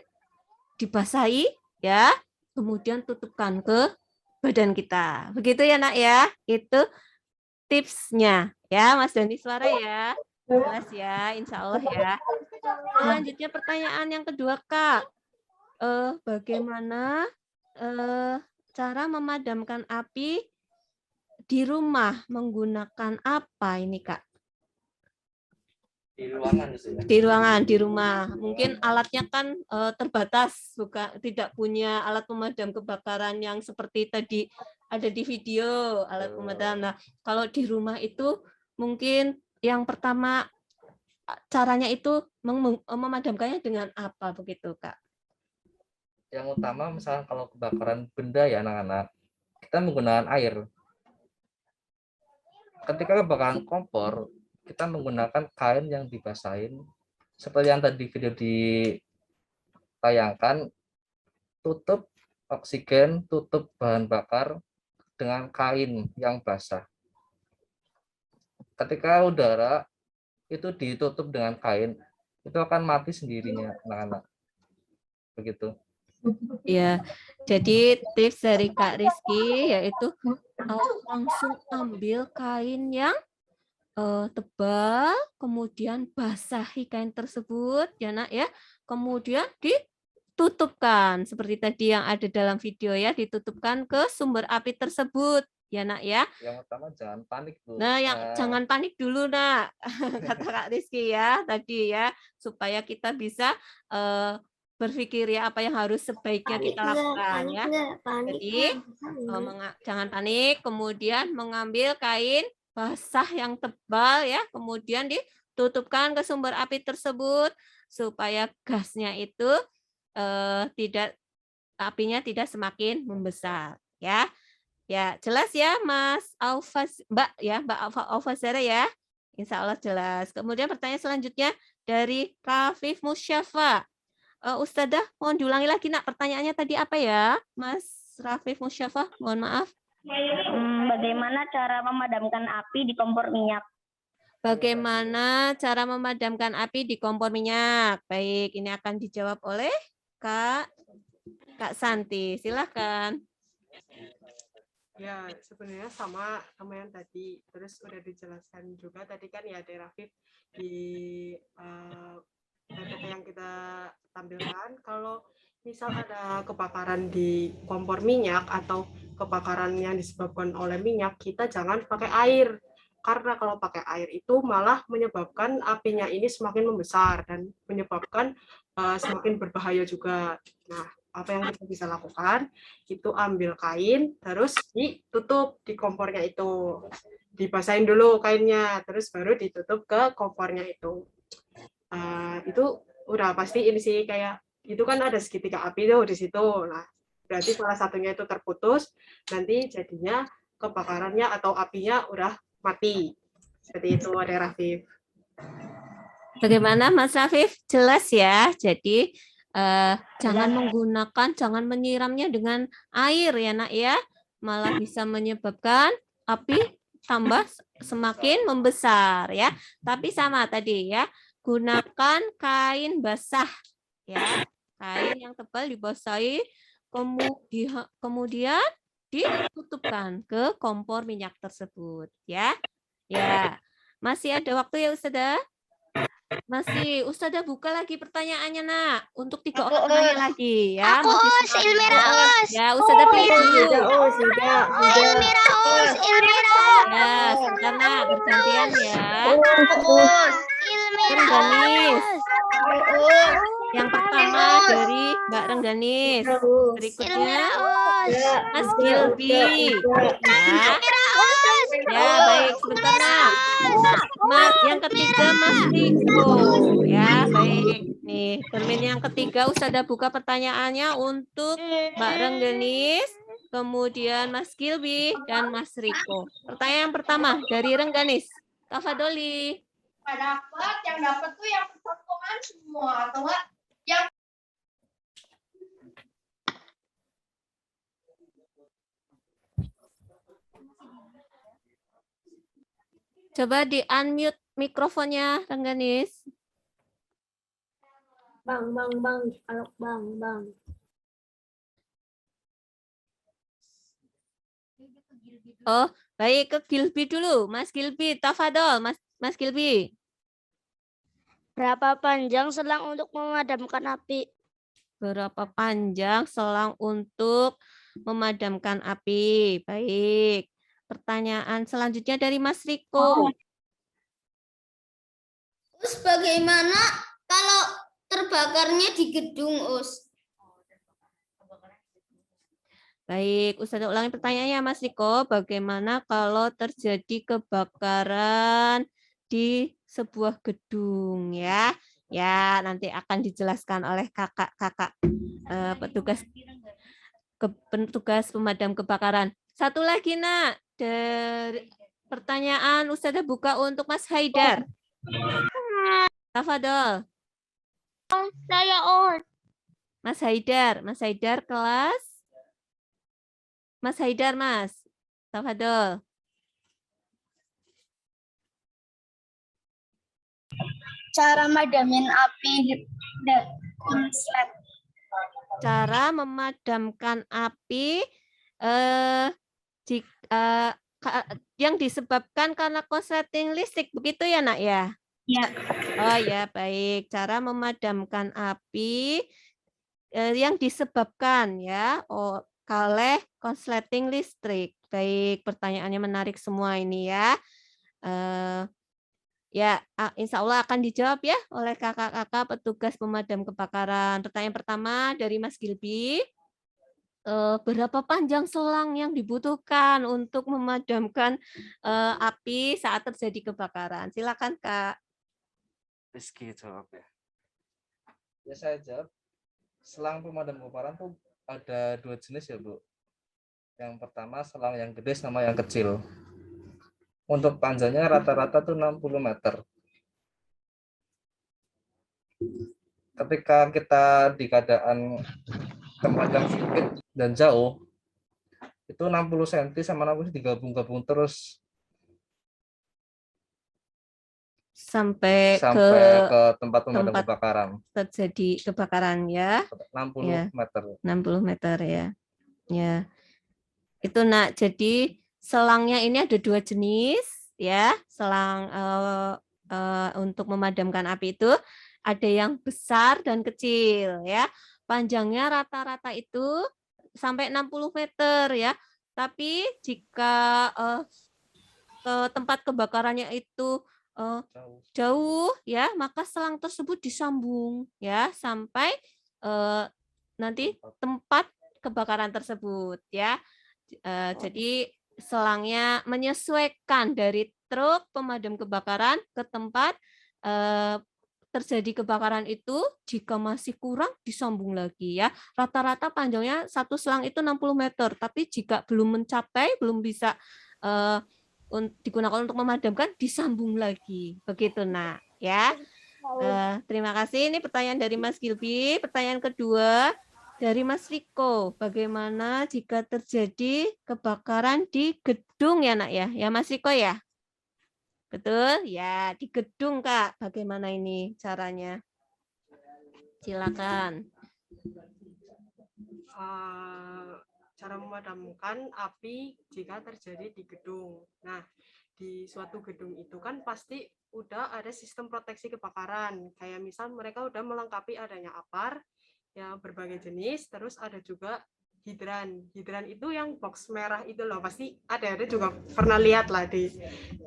dibasahi ya, kemudian tutupkan ke badan kita. Begitu ya Nak ya. Itu tipsnya ya Mas Daniswara ya. Jelas ya, insya Allah ya. Selanjutnya pertanyaan yang kedua Kak. Bagaimana cara memadamkan api di rumah menggunakan apa ini Kak? Di ruangan gitu ya. Di ruangan, di rumah. Mungkin alatnya kan terbatas, tidak punya alat pemadam kebakaran yang seperti tadi ada di video, alat pemadam. Nah, kalau di rumah itu mungkin yang pertama caranya itu memadamkannya dengan apa begitu Kak? Yang utama misalnya kalau kebakaran benda ya anak-anak, kita menggunakan air. Ketika kebakaran kompor, kita menggunakan kain yang dibasahin seperti yang tadi video ditayangkan, tutup oksigen, tutup bahan bakar dengan kain yang basah. Ketika udara itu ditutup dengan kain, itu akan mati sendirinya anak-anak. Begitu. Ya, jadi tips dari Kak Rizky yaitu langsung ambil kain yang tebal, kemudian basahi kain tersebut ya Nak ya, kemudian ditutupkan seperti tadi yang ada dalam video ya, ditutupkan ke sumber api tersebut ya Nak ya. Yang pertama jangan panik dulu. Nah, jangan panik dulu Nak, kata Kak Rizky ya tadi ya, supaya kita bisa berpikir ya apa yang harus sebaiknya kita lakukan ya. Jadi jangan panik, kemudian mengambil kain basah yang tebal ya, kemudian ditutupkan ke sumber api tersebut supaya gasnya itu apinya tidak semakin membesar ya. Ya, jelas ya Mas Mbak Alfazara ya. Insya Allah jelas. Kemudian pertanyaan selanjutnya dari Kafif Musyafa. Ustadzah, mohon diulangi lagi Nak, pertanyaannya tadi apa ya, Mas Rafif Musyafa? Mohon maaf. Bagaimana cara memadamkan api di kompor minyak? Bagaimana cara memadamkan api di kompor minyak? Baik, ini akan dijawab oleh Kak Santi. Silakan. Ya, sebenarnya sama yang tadi. Terus udah dijelaskan juga tadi kan ya ada Rafif di PPT yang kita tampilkan. Kalau misal ada kebakaran di kompor minyak atau kebakaran yang disebabkan oleh minyak, kita jangan pakai air. Karena kalau pakai air itu malah menyebabkan apinya ini semakin membesar dan menyebabkan semakin berbahaya juga. Nah, apa yang kita bisa lakukan itu ambil kain terus ditutup di kompornya itu, dibasahin dulu kainnya terus baru ditutup ke kompornya itu. Itu udah pasti ini sih, kayak itu kan ada segitiga api tuh di situ. Nah, berarti salah satunya itu terputus, nanti jadinya kebakarannya atau apinya udah mati. Seperti itu ada Rafif. Bagaimana Mas Rafif? Jelas ya. Jadi jangan menyiramnya dengan air ya Nak ya, malah bisa menyebabkan api tambah semakin membesar ya. Tapi sama tadi ya, gunakan kain basah ya, kain yang tebal dibasahi, kemudian ditutupkan ke kompor minyak tersebut ya. Ya, masih ada waktu ya Ustazah? Masih, Ustazah buka lagi pertanyaannya, Nak. Untuk 3 Aku, orang nanya lagi ya. Aku Masih Us, semangat. Ilmira Us. Ya, Ustazah pilih dulu. Sudah. Ilmira Us, Ilmira. Ya, sebentar, Nak. Bergantian ya. Us. Ilmira Rengganis. Us. Yang pertama dari Mbak Rengganis. Berikutnya Ilmira Us. Mas Gilby. Ya. Ya, baik. Sebentar, Nak. Yang ketiga Mas Riko. Ya, baik. Nih, termin yang ketiga Ustazah buka pertanyaannya untuk Mbak Rengganis, kemudian Mas Gilby dan Mas Riko. Pertanyaan yang pertama dari Rengganis. Tafadholi. Dapat, yang dapat tuh yang pertontongan semua atau enggak? Yang Coba di-unmute mikrofonnya, Rengganis. Bang. Halo, Bang. Oh, baik, ke Gilby dulu. Mas Gilby, tafadhol, Mas Gilby. Berapa panjang selang untuk memadamkan api? Berapa panjang selang untuk memadamkan api? Baik. Pertanyaan selanjutnya dari Mas Riko. Terus bagaimana kalau terbakarnya di gedung, Us? Baik, Ustazah ulangi pertanyaannya Mas Riko. Bagaimana kalau terjadi kebakaran di sebuah gedung ya? Ya, nanti akan dijelaskan oleh kakak-kakak petugas pemadam kebakaran. Satu lagi, Nak. Dari pertanyaan Ustazah buka untuk Mas Haidar. Tafadhol. Saya Us. Mas Haidar kelas. Mas Haidar, Mas. Tafadhol. Cara madamin api konslet. Cara memadamkan api yang disebabkan karena korsleting listrik, begitu ya, Nak ya? Ya. Oh ya, baik. Cara memadamkan api yang disebabkan ya oleh korsleting listrik. Baik, pertanyaannya menarik semua ini ya. Ya, insya Allah akan dijawab ya oleh kakak-kakak petugas pemadam kebakaran. Pertanyaan pertama dari Mas Gilby. Berapa panjang selang yang dibutuhkan untuk memadamkan api saat terjadi kebakaran? Silakan, Kak. Rizky jawab ya. Ya saya jawab. Selang pemadam kebakaran tuh ada 2 jenis ya, Bu. Yang pertama selang yang gede sama yang kecil. Untuk panjangnya rata-rata tuh 60 meter. Ketika kita di keadaan tempat yang sempit dan jauh, itu 60 cm sama 60 digabung-gabung terus sampai ke tempat pemadam kebakaran. Terjadi kebakaran ya. 60 ya. meter. 60 meter ya. Ya. Itu, Nak. Jadi selangnya ini ada 2 jenis ya. Selang untuk memadamkan api itu ada yang besar dan kecil ya. Panjangnya rata-rata itu sampai 60 meter ya. Tapi jika ke tempat kebakarannya itu jauh ya, maka selang tersebut disambung ya sampai nanti tempat kebakaran tersebut ya. Jadi selangnya menyesuaikan dari truk pemadam kebakaran ke tempat terjadi kebakaran itu. Jika masih kurang disambung lagi ya. Rata-rata panjangnya satu selang itu 60 meter, tapi jika belum mencapai, belum bisa digunakan untuk memadamkan, disambung lagi. Begitu, Nak ya. Terima kasih. Ini pertanyaan dari Mas Gilby. Pertanyaan kedua dari Mas Riko. Bagaimana jika terjadi kebakaran di gedung ya, Nak ya? Ya, Mas Riko ya? Betul? Ya, di gedung, Kak. Bagaimana ini caranya? Silakan. Cara memadamkan api jika terjadi di gedung. Nah, di suatu gedung itu kan pasti udah ada sistem proteksi kebakaran. Kayak misal mereka udah melengkapi adanya APAR yang berbagai jenis, terus ada juga hidran. Hidran itu yang box merah itu loh, pasti ada juga pernah lihat lah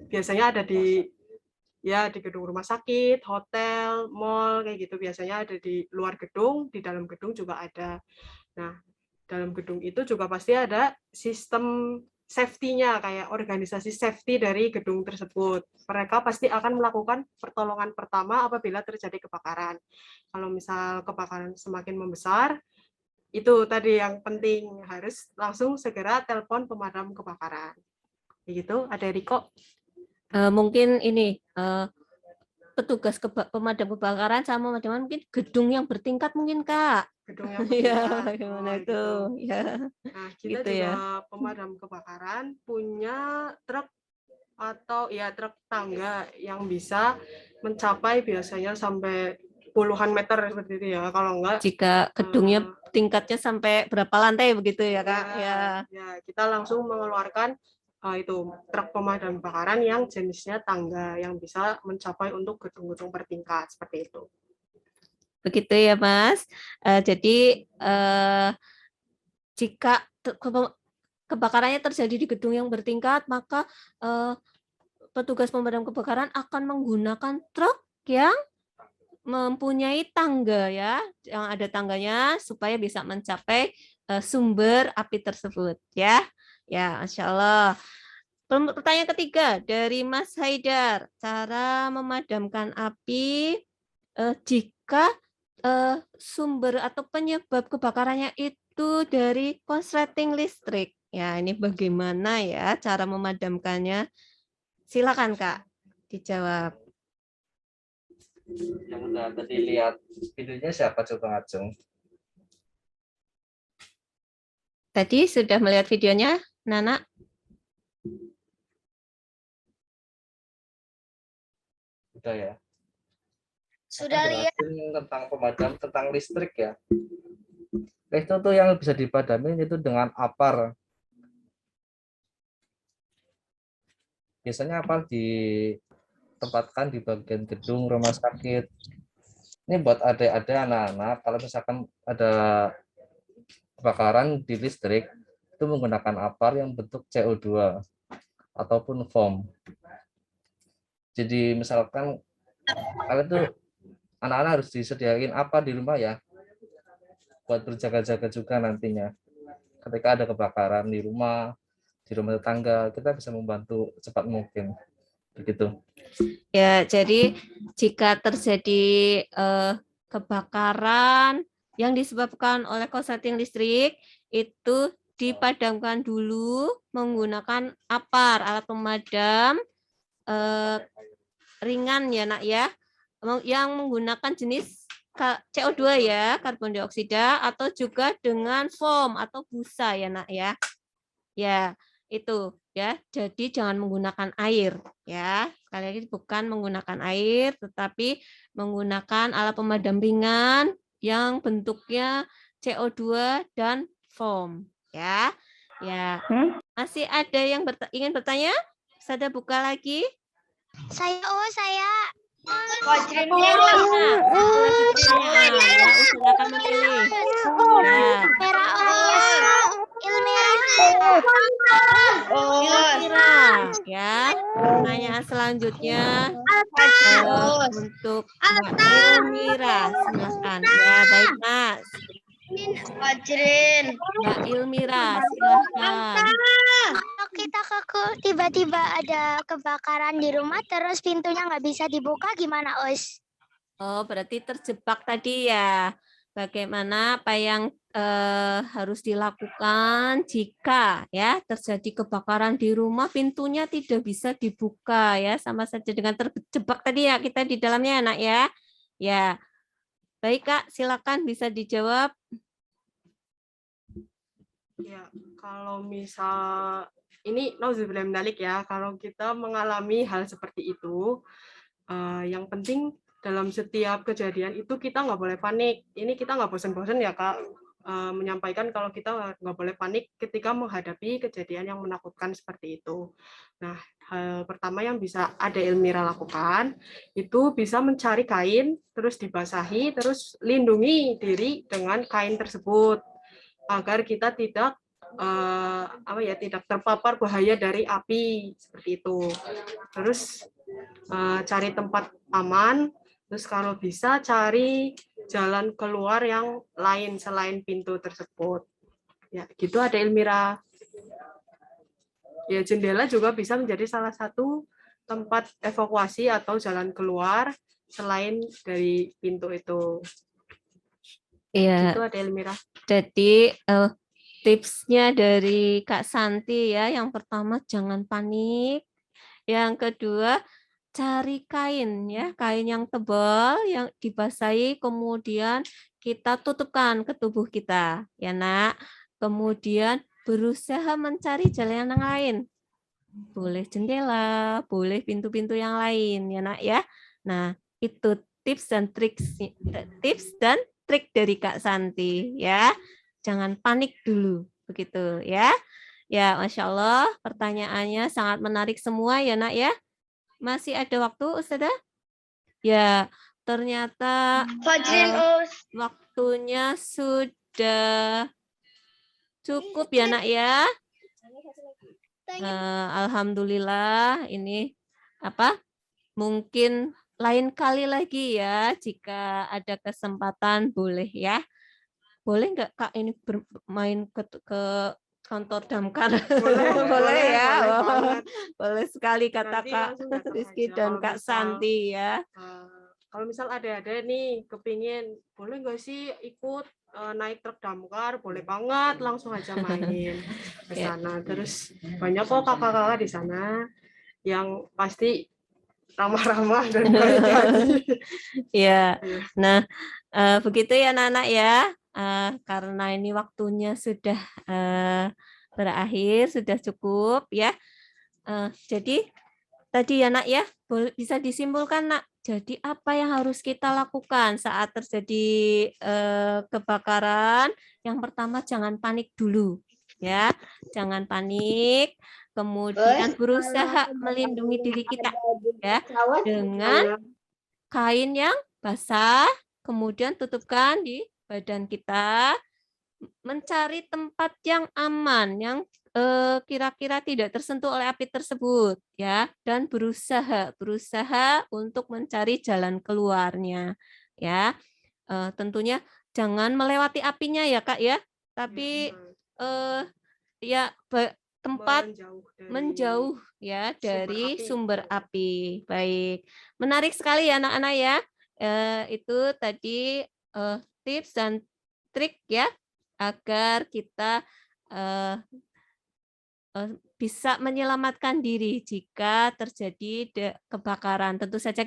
biasanya ada di gedung rumah sakit, hotel, mall kayak gitu. Biasanya ada di luar gedung, di dalam gedung juga ada. Nah, dalam gedung itu juga pasti ada sistem safety-nya, kayak organisasi safety dari gedung tersebut. Mereka pasti akan melakukan pertolongan pertama apabila terjadi kebakaran. Kalau misal kebakaran semakin membesar, itu tadi yang penting, harus langsung segera telepon pemadam kebakaran. Begitu, ada Riko. Mungkin ini petugas pemadam kebakaran sama pemadaman mungkin gedung yang bertingkat mungkin Kak. Gedung yang Ya, bertingkat. gimana itu? Gitu. Ya. Nah, kita Gitu juga ya. pemadam kebakaran punya truk atau truk tangga yang bisa mencapai biasanya sampai puluhan meter seperti itu ya. Kalau enggak, jika gedungnya tingkatnya sampai berapa lantai begitu ya Kak? Ya, kita langsung mengeluarkan itu truk pemadam kebakaran yang jenisnya tangga yang bisa mencapai untuk gedung-gedung bertingkat seperti itu. Begitu ya Mas. Jadi jika kebakarannya terjadi di gedung yang bertingkat, maka petugas pemadam kebakaran akan menggunakan truk yang mempunyai tangga ya, yang ada tangganya supaya bisa mencapai sumber api tersebut ya. Ya, Masya Allah. Pertanyaan ketiga dari Mas Haidar, cara memadamkan api jika sumber atau penyebab kebakarannya itu dari konsleting listrik. Ya, ini bagaimana ya cara memadamkannya? Silakan Kak, dijawab. Yang udah tadi lihat videonya siapa coba ngacung? Tadi sudah melihat videonya, Nana? Udah ya. Sudah lihat. Tentang pemadam, tentang listrik ya. Itu tuh yang bisa dipadamin itu dengan APAR. Biasanya APAR ditempatkan di bagian gedung rumah sakit. Ini buat adik-adik anak-anak kalau misalkan ada kebakaran di listrik itu menggunakan APAR yang bentuk CO2 ataupun foam. Jadi misalkan kalian tuh anak-anak harus disediain apa di rumah ya buat berjaga-jaga juga nantinya ketika ada kebakaran di rumah tetangga, kita bisa membantu cepat mungkin begitu ya. Jadi jika terjadi kebakaran yang disebabkan oleh korsleting listrik itu dipadamkan dulu menggunakan APAR, alat pemadam ringan ya Nak ya, yang menggunakan jenis CO2 ya, karbon dioksida, atau juga dengan foam atau busa ya Nak ya. Ya, itu ya. Jadi jangan menggunakan air ya. Sekali lagi bukan menggunakan air tetapi menggunakan alat pemadam ringan yang bentuknya CO2 dan foam ya. Ya. Masih ada yang ingin bertanya? Saya buka lagi. Saya. Silakan memilih. Ilmira. Ya. Pertanyaan selanjutnya untuk Mbak Ilmira. Silakan. Ya, baik Mas. Mbak Ilmira, silakan. Kalau kita tiba-tiba ada kebakaran di rumah terus pintunya nggak bisa dibuka gimana Us? Oh, berarti terjebak tadi ya. Bagaimana apa yang harus dilakukan jika ya terjadi kebakaran di rumah pintunya tidak bisa dibuka ya, sama saja dengan terjebak tadi ya kita di dalamnya Nak ya. Ya. Baik Kak, silakan bisa dijawab. Ya, kalau misal ini nauzubillah mindzalik ya, kalau kita mengalami hal seperti itu, yang penting dalam setiap kejadian itu kita nggak boleh panik. Ini kita nggak bosan-bosan ya Kak, menyampaikan kalau kita nggak boleh panik ketika menghadapi kejadian yang menakutkan seperti itu. Nah, hal pertama yang bisa ada Elmira lakukan itu bisa mencari kain, terus dibasahi, terus lindungi diri dengan kain tersebut agar kita tidak tidak terpapar bahaya dari api seperti itu. Terus cari tempat aman. Terus kalau bisa cari jalan keluar yang lain selain pintu tersebut. Ya, gitu ada Elmira. Ya, jendela juga bisa menjadi salah satu tempat evakuasi atau jalan keluar selain dari pintu itu. Iya. Itu ada Elmira. Jadi tipsnya dari Kak Santi ya, yang pertama jangan panik. Yang kedua, cari kain ya, kain yang tebal yang dibasahi kemudian kita tutupkan ke tubuh kita ya Nak. Kemudian berusaha mencari jalan yang lain. Boleh jendela, boleh pintu-pintu yang lain ya Nak ya. Nah, itu tips dan trik dari Kak Santi ya. Jangan panik dulu begitu ya. Ya, Masya Allah, pertanyaannya sangat menarik semua ya Nak ya. Masih ada waktu, Ustazah? Ya, ternyata waktunya sudah cukup ya Nak ya. Alhamdulillah, ini mungkin lain kali lagi ya, jika ada kesempatan boleh ya. Boleh nggak Kak ini bermain ke kantor damkar? Boleh ya. Boleh sekali kata Kak Rizky dan Kak Santi ya. Kalau misal ada nih kepingin, boleh nggak sih ikut naik truk damkar? Boleh banget, langsung aja main ke sana. Terus banyak kok kakak-kakak di sana yang pasti ramah-ramah dan baik hati. Ya, nah begitu ya anak-anak ya. Karena ini waktunya sudah berakhir, sudah cukup ya. Jadi tadi ya Nak ya, bisa disimpulkan Nak. Jadi apa yang harus kita lakukan saat terjadi kebakaran? Yang pertama jangan panik dulu ya, jangan panik. Kemudian berusaha melindungi diri kita ya dengan kain yang basah. Kemudian tutupkan di badan kita, mencari tempat yang aman, yang kira-kira tidak tersentuh oleh api tersebut, ya, dan berusaha untuk mencari jalan keluarnya, ya. Tentunya jangan melewati apinya ya Kak ya, tapi ya tempat menjauh ya dari sumber api. Baik, menarik sekali ya anak-anak ya. Itu tadi tips dan trik ya agar kita bisa menyelamatkan diri jika terjadi kebakaran. Tentu saja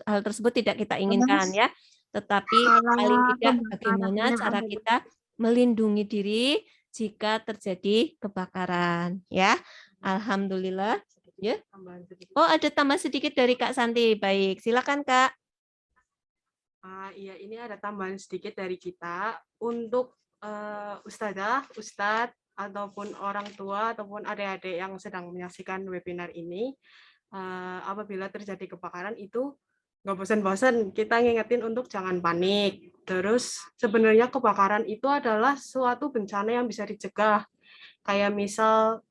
hal tersebut tidak kita inginkan ya, tetapi paling tidak bagaimana cara kita melindungi diri jika terjadi kebakaran ya. Alhamdulillah ya. Oh, ada tambah sedikit dari Kak Santi. Baik, silakan Kak. Iya, ini ada tambahan sedikit dari kita untuk Ustadzah, Ustadz, ataupun orang tua, ataupun adik-adik yang sedang menyaksikan webinar ini. Apabila terjadi kebakaran itu nggak bosan-bosan, kita ngingetin untuk jangan panik. Terus sebenarnya kebakaran itu adalah suatu bencana yang bisa dicegah. Kayak misal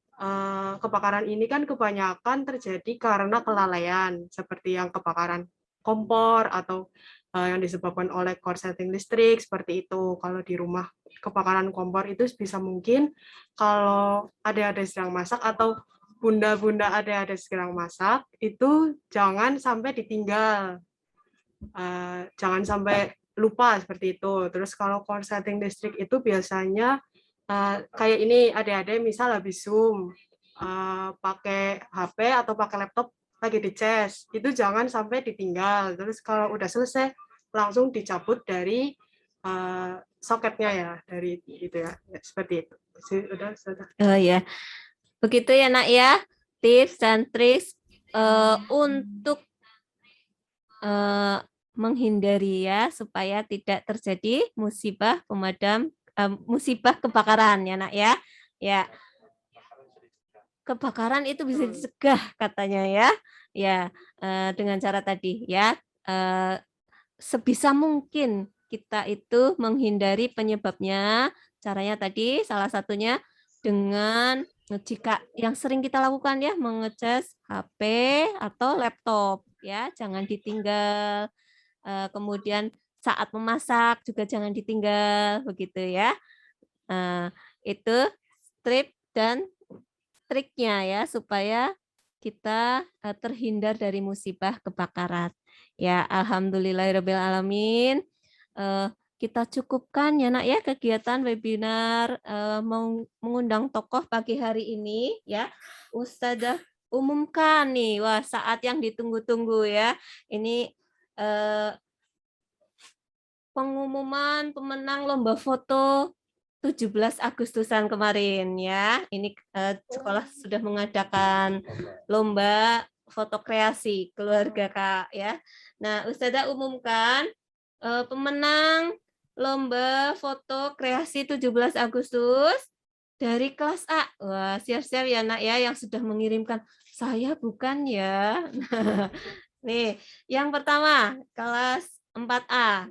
kebakaran ini kan kebanyakan terjadi karena kelalaian, seperti yang kebakaran kompor atau yang disebabkan oleh korsleting listrik seperti itu. Kalau di rumah kebakaran kompor itu bisa mungkin kalau adik-adik sedang masak atau bunda-bunda adik-adik sedang masak itu jangan sampai ditinggal, jangan sampai lupa seperti itu. Terus kalau korsleting listrik itu biasanya kayak ini adik-adik misal habis Zoom pakai HP atau pakai laptop lagi dicas, itu jangan sampai ditinggal. Terus kalau udah selesai langsung dicabut dari soketnya ya, dari itu ya, seperti itu. Sudah. Oh ya, begitu ya Nak ya, tips dan trik untuk menghindari ya supaya tidak terjadi musibah pemadam musibah kebakaran ya nak ya. Ya. Kebakaran itu bisa dicegah katanya ya. Ya, dengan cara tadi ya. Sebisa mungkin kita itu menghindari penyebabnya. Caranya tadi salah satunya dengan jika yang sering kita lakukan ya mengecas HP atau laptop ya, jangan ditinggal. Kemudian saat memasak juga jangan ditinggal begitu ya. Itu trik dan triknya ya supaya kita terhindar dari musibah kebakaran. Ya, alhamdulillahirabbil alamin. Kita cukupkan ya nak ya kegiatan webinar mengundang tokoh pagi hari ini ya. Ustadzah umumkan nih, wah saat yang ditunggu-tunggu ya. Ini pengumuman pemenang lomba foto 17 Agustusan kemarin ya. Ini sekolah sudah mengadakan lomba foto kreasi keluarga Kak ya. Nah, Ustadzah umumkan pemenang lomba foto kreasi 17 Agustus dari kelas A. Wah, siap-siap ya nak ya yang sudah mengirimkan. Saya bukan ya. Nih, yang pertama kelas 4A.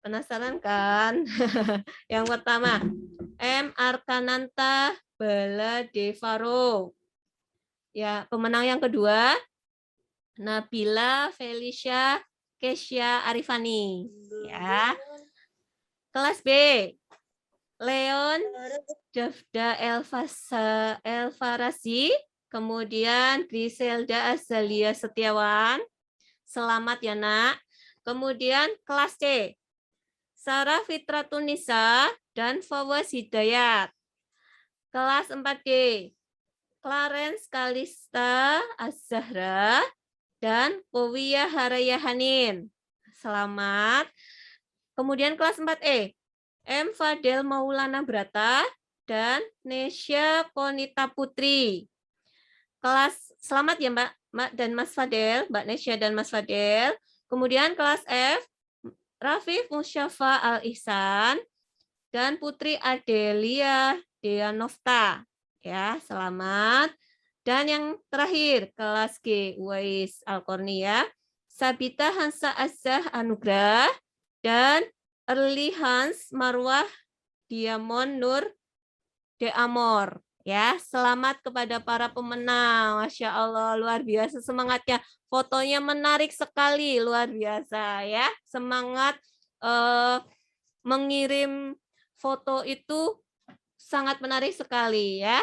Penasaran kan? Yang pertama, M. Arkananta Baladevaro. Ya, pemenang yang kedua, Nabila Felicia Kesya Arifani. Ya. Kelas B, Leon Dafda Elfarasi, kemudian Griselda Azalia Setiawan. Selamat ya nak. Kemudian kelas C, Sarah Fitratunisa dan Fawaz Hidayat. Kelas 4D, Clarence Kalista Az-Zahra dan Powiyah Haraya Hanin. Selamat. Kemudian kelas 4E, M. Fadel Maulana Brata dan Nesya Konita Putri. Kelas selamat ya Mbak dan Mas Fadel, Mbak Nesya dan Mas Fadel. Kemudian kelas F, Rafif Musyafa Al-Ihsan dan Putri Adelia Deanofta. Ya, selamat. Dan yang terakhir, kelas G, Uwais Al-Kornia, Sabita Hansa Azah Anugrah, dan Early Hans Marwah Diamond Nur De Amor. Ya, selamat kepada para pemenang. Masya Allah, luar biasa semangatnya. Fotonya menarik sekali, luar biasa ya. Semangat mengirim foto itu sangat menarik sekali ya.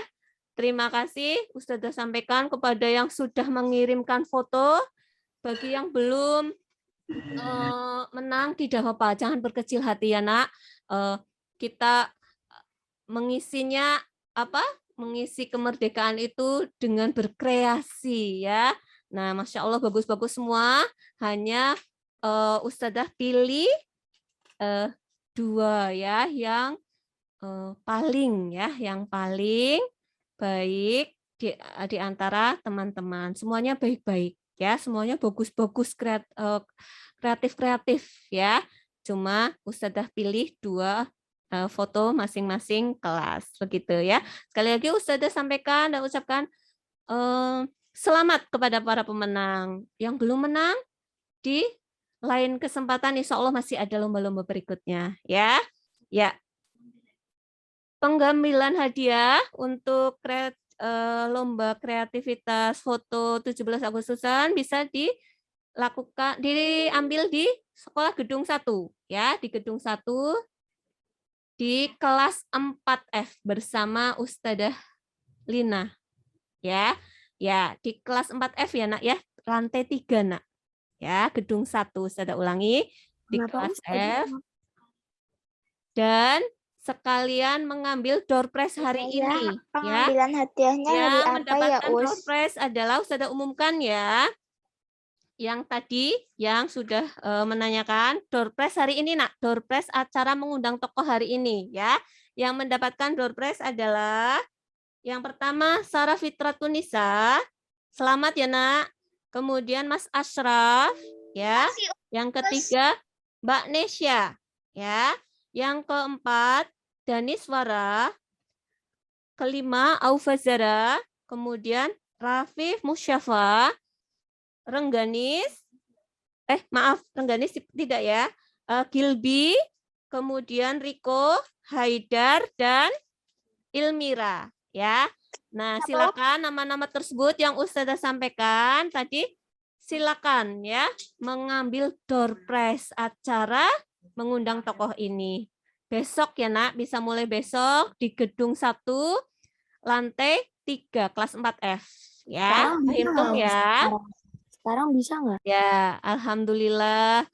Terima kasih Ustadzah sampaikan kepada yang sudah mengirimkan foto. Bagi yang belum menang tidak apa-apa, jangan berkecil hati ya nak. Kita mengisinya apa? Mengisi kemerdekaan itu dengan berkreasi ya. Nah, Masya Allah bagus-bagus semua. Hanya Ustadzah pilih 2 ya yang paling baik di antara teman-teman. Semuanya baik-baik ya, semuanya bagus-bagus, kreatif-kreatif ya. Cuma Ustadzah pilih 2 foto masing-masing kelas begitu ya. Sekali lagi Ustadzah sampaikan dan ucapkan selamat kepada para pemenang. Yang belum menang di lain kesempatan insya Allah masih ada lomba-lomba berikutnya ya. Ya. Pengambilan hadiah untuk lomba kreativitas foto 17 Agustusan bisa diambil di sekolah gedung 1 ya, di gedung 1 di kelas 4F bersama Ustadzah Lina ya. Ya, di kelas 4F ya nak ya, lantai 3 nak. Ya, gedung 1 Ustadzah ulangi di kelas F. Dan sekalian mengambil door prize hari ini. Pengambilan hadiahnya hari yang apa ya, mendapatkan Us? door prize adalah Ustadzah umumkan ya. Yang tadi yang sudah menanyakan door prize hari ini nak, door prize acara mengundang tokoh hari ini ya. Yang mendapatkan door prize adalah yang pertama Sarah Fitratunisa. Selamat ya nak. Kemudian Mas Ashraf ya. Yang ketiga Mbak Nesya ya. Yang keempat, Daniswara. Kelima, Aufazara. Kemudian Rafif Musyafa. Rengganis. Rengganis tidak ya. Gilby. Kemudian Riko, Haidar, dan Ilmira. Ya. Nah, silakan nama-nama tersebut yang Ustazah sampaikan tadi, silakan ya mengambil door prize acara mengundang tokoh ini. Besok ya Nak, bisa mulai besok di gedung 1 lantai 3 kelas 4F ya. Hitung ya. Sekarang bisa nggak? Ya, alhamdulillah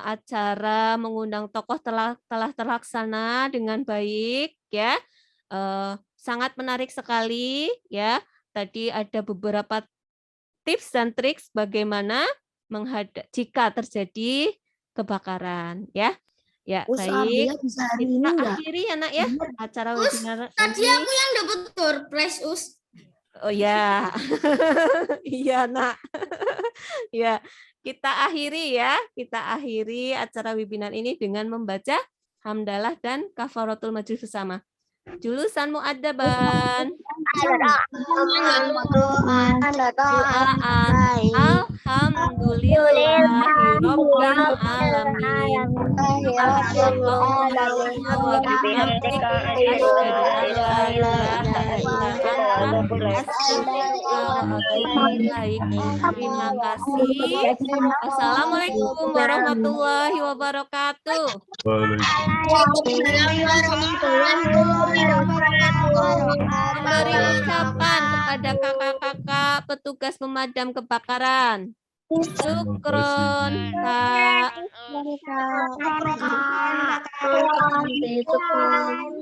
acara mengundang tokoh telah terlaksana dengan baik ya. Sangat menarik sekali ya. Tadi ada beberapa tips dan trik bagaimana jika terjadi kebakaran ya. Ya, baik. Bisa hari Kita ini nggak? akhiri ya Nak ya acara webinar Tadi ini. aku yang dapat door prize, Us. Oh ya. Iya, Nak. Ya, kita akhiri ya. Kita akhiri acara webinar ini dengan membaca hamdalah dan kafaratul majlis bersama. Julusan muadzaban. Terima kasih. Assalamualaikum warahmatullahi wabarakatuh. Memberi ucapan kepada kakak-kakak petugas pemadam kebakaran. Syukron, Kak.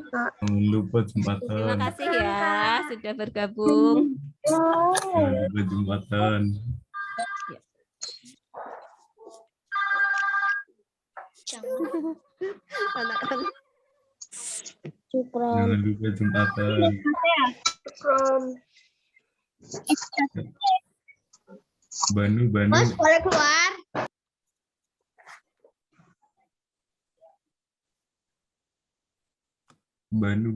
Jangan lupa jembatan. Terima kasih ya sudah bergabung. Jangan lupa jembatan. Anak-anak. Jangan lupa jembatan. Banu. Bos, boleh keluar? Banu.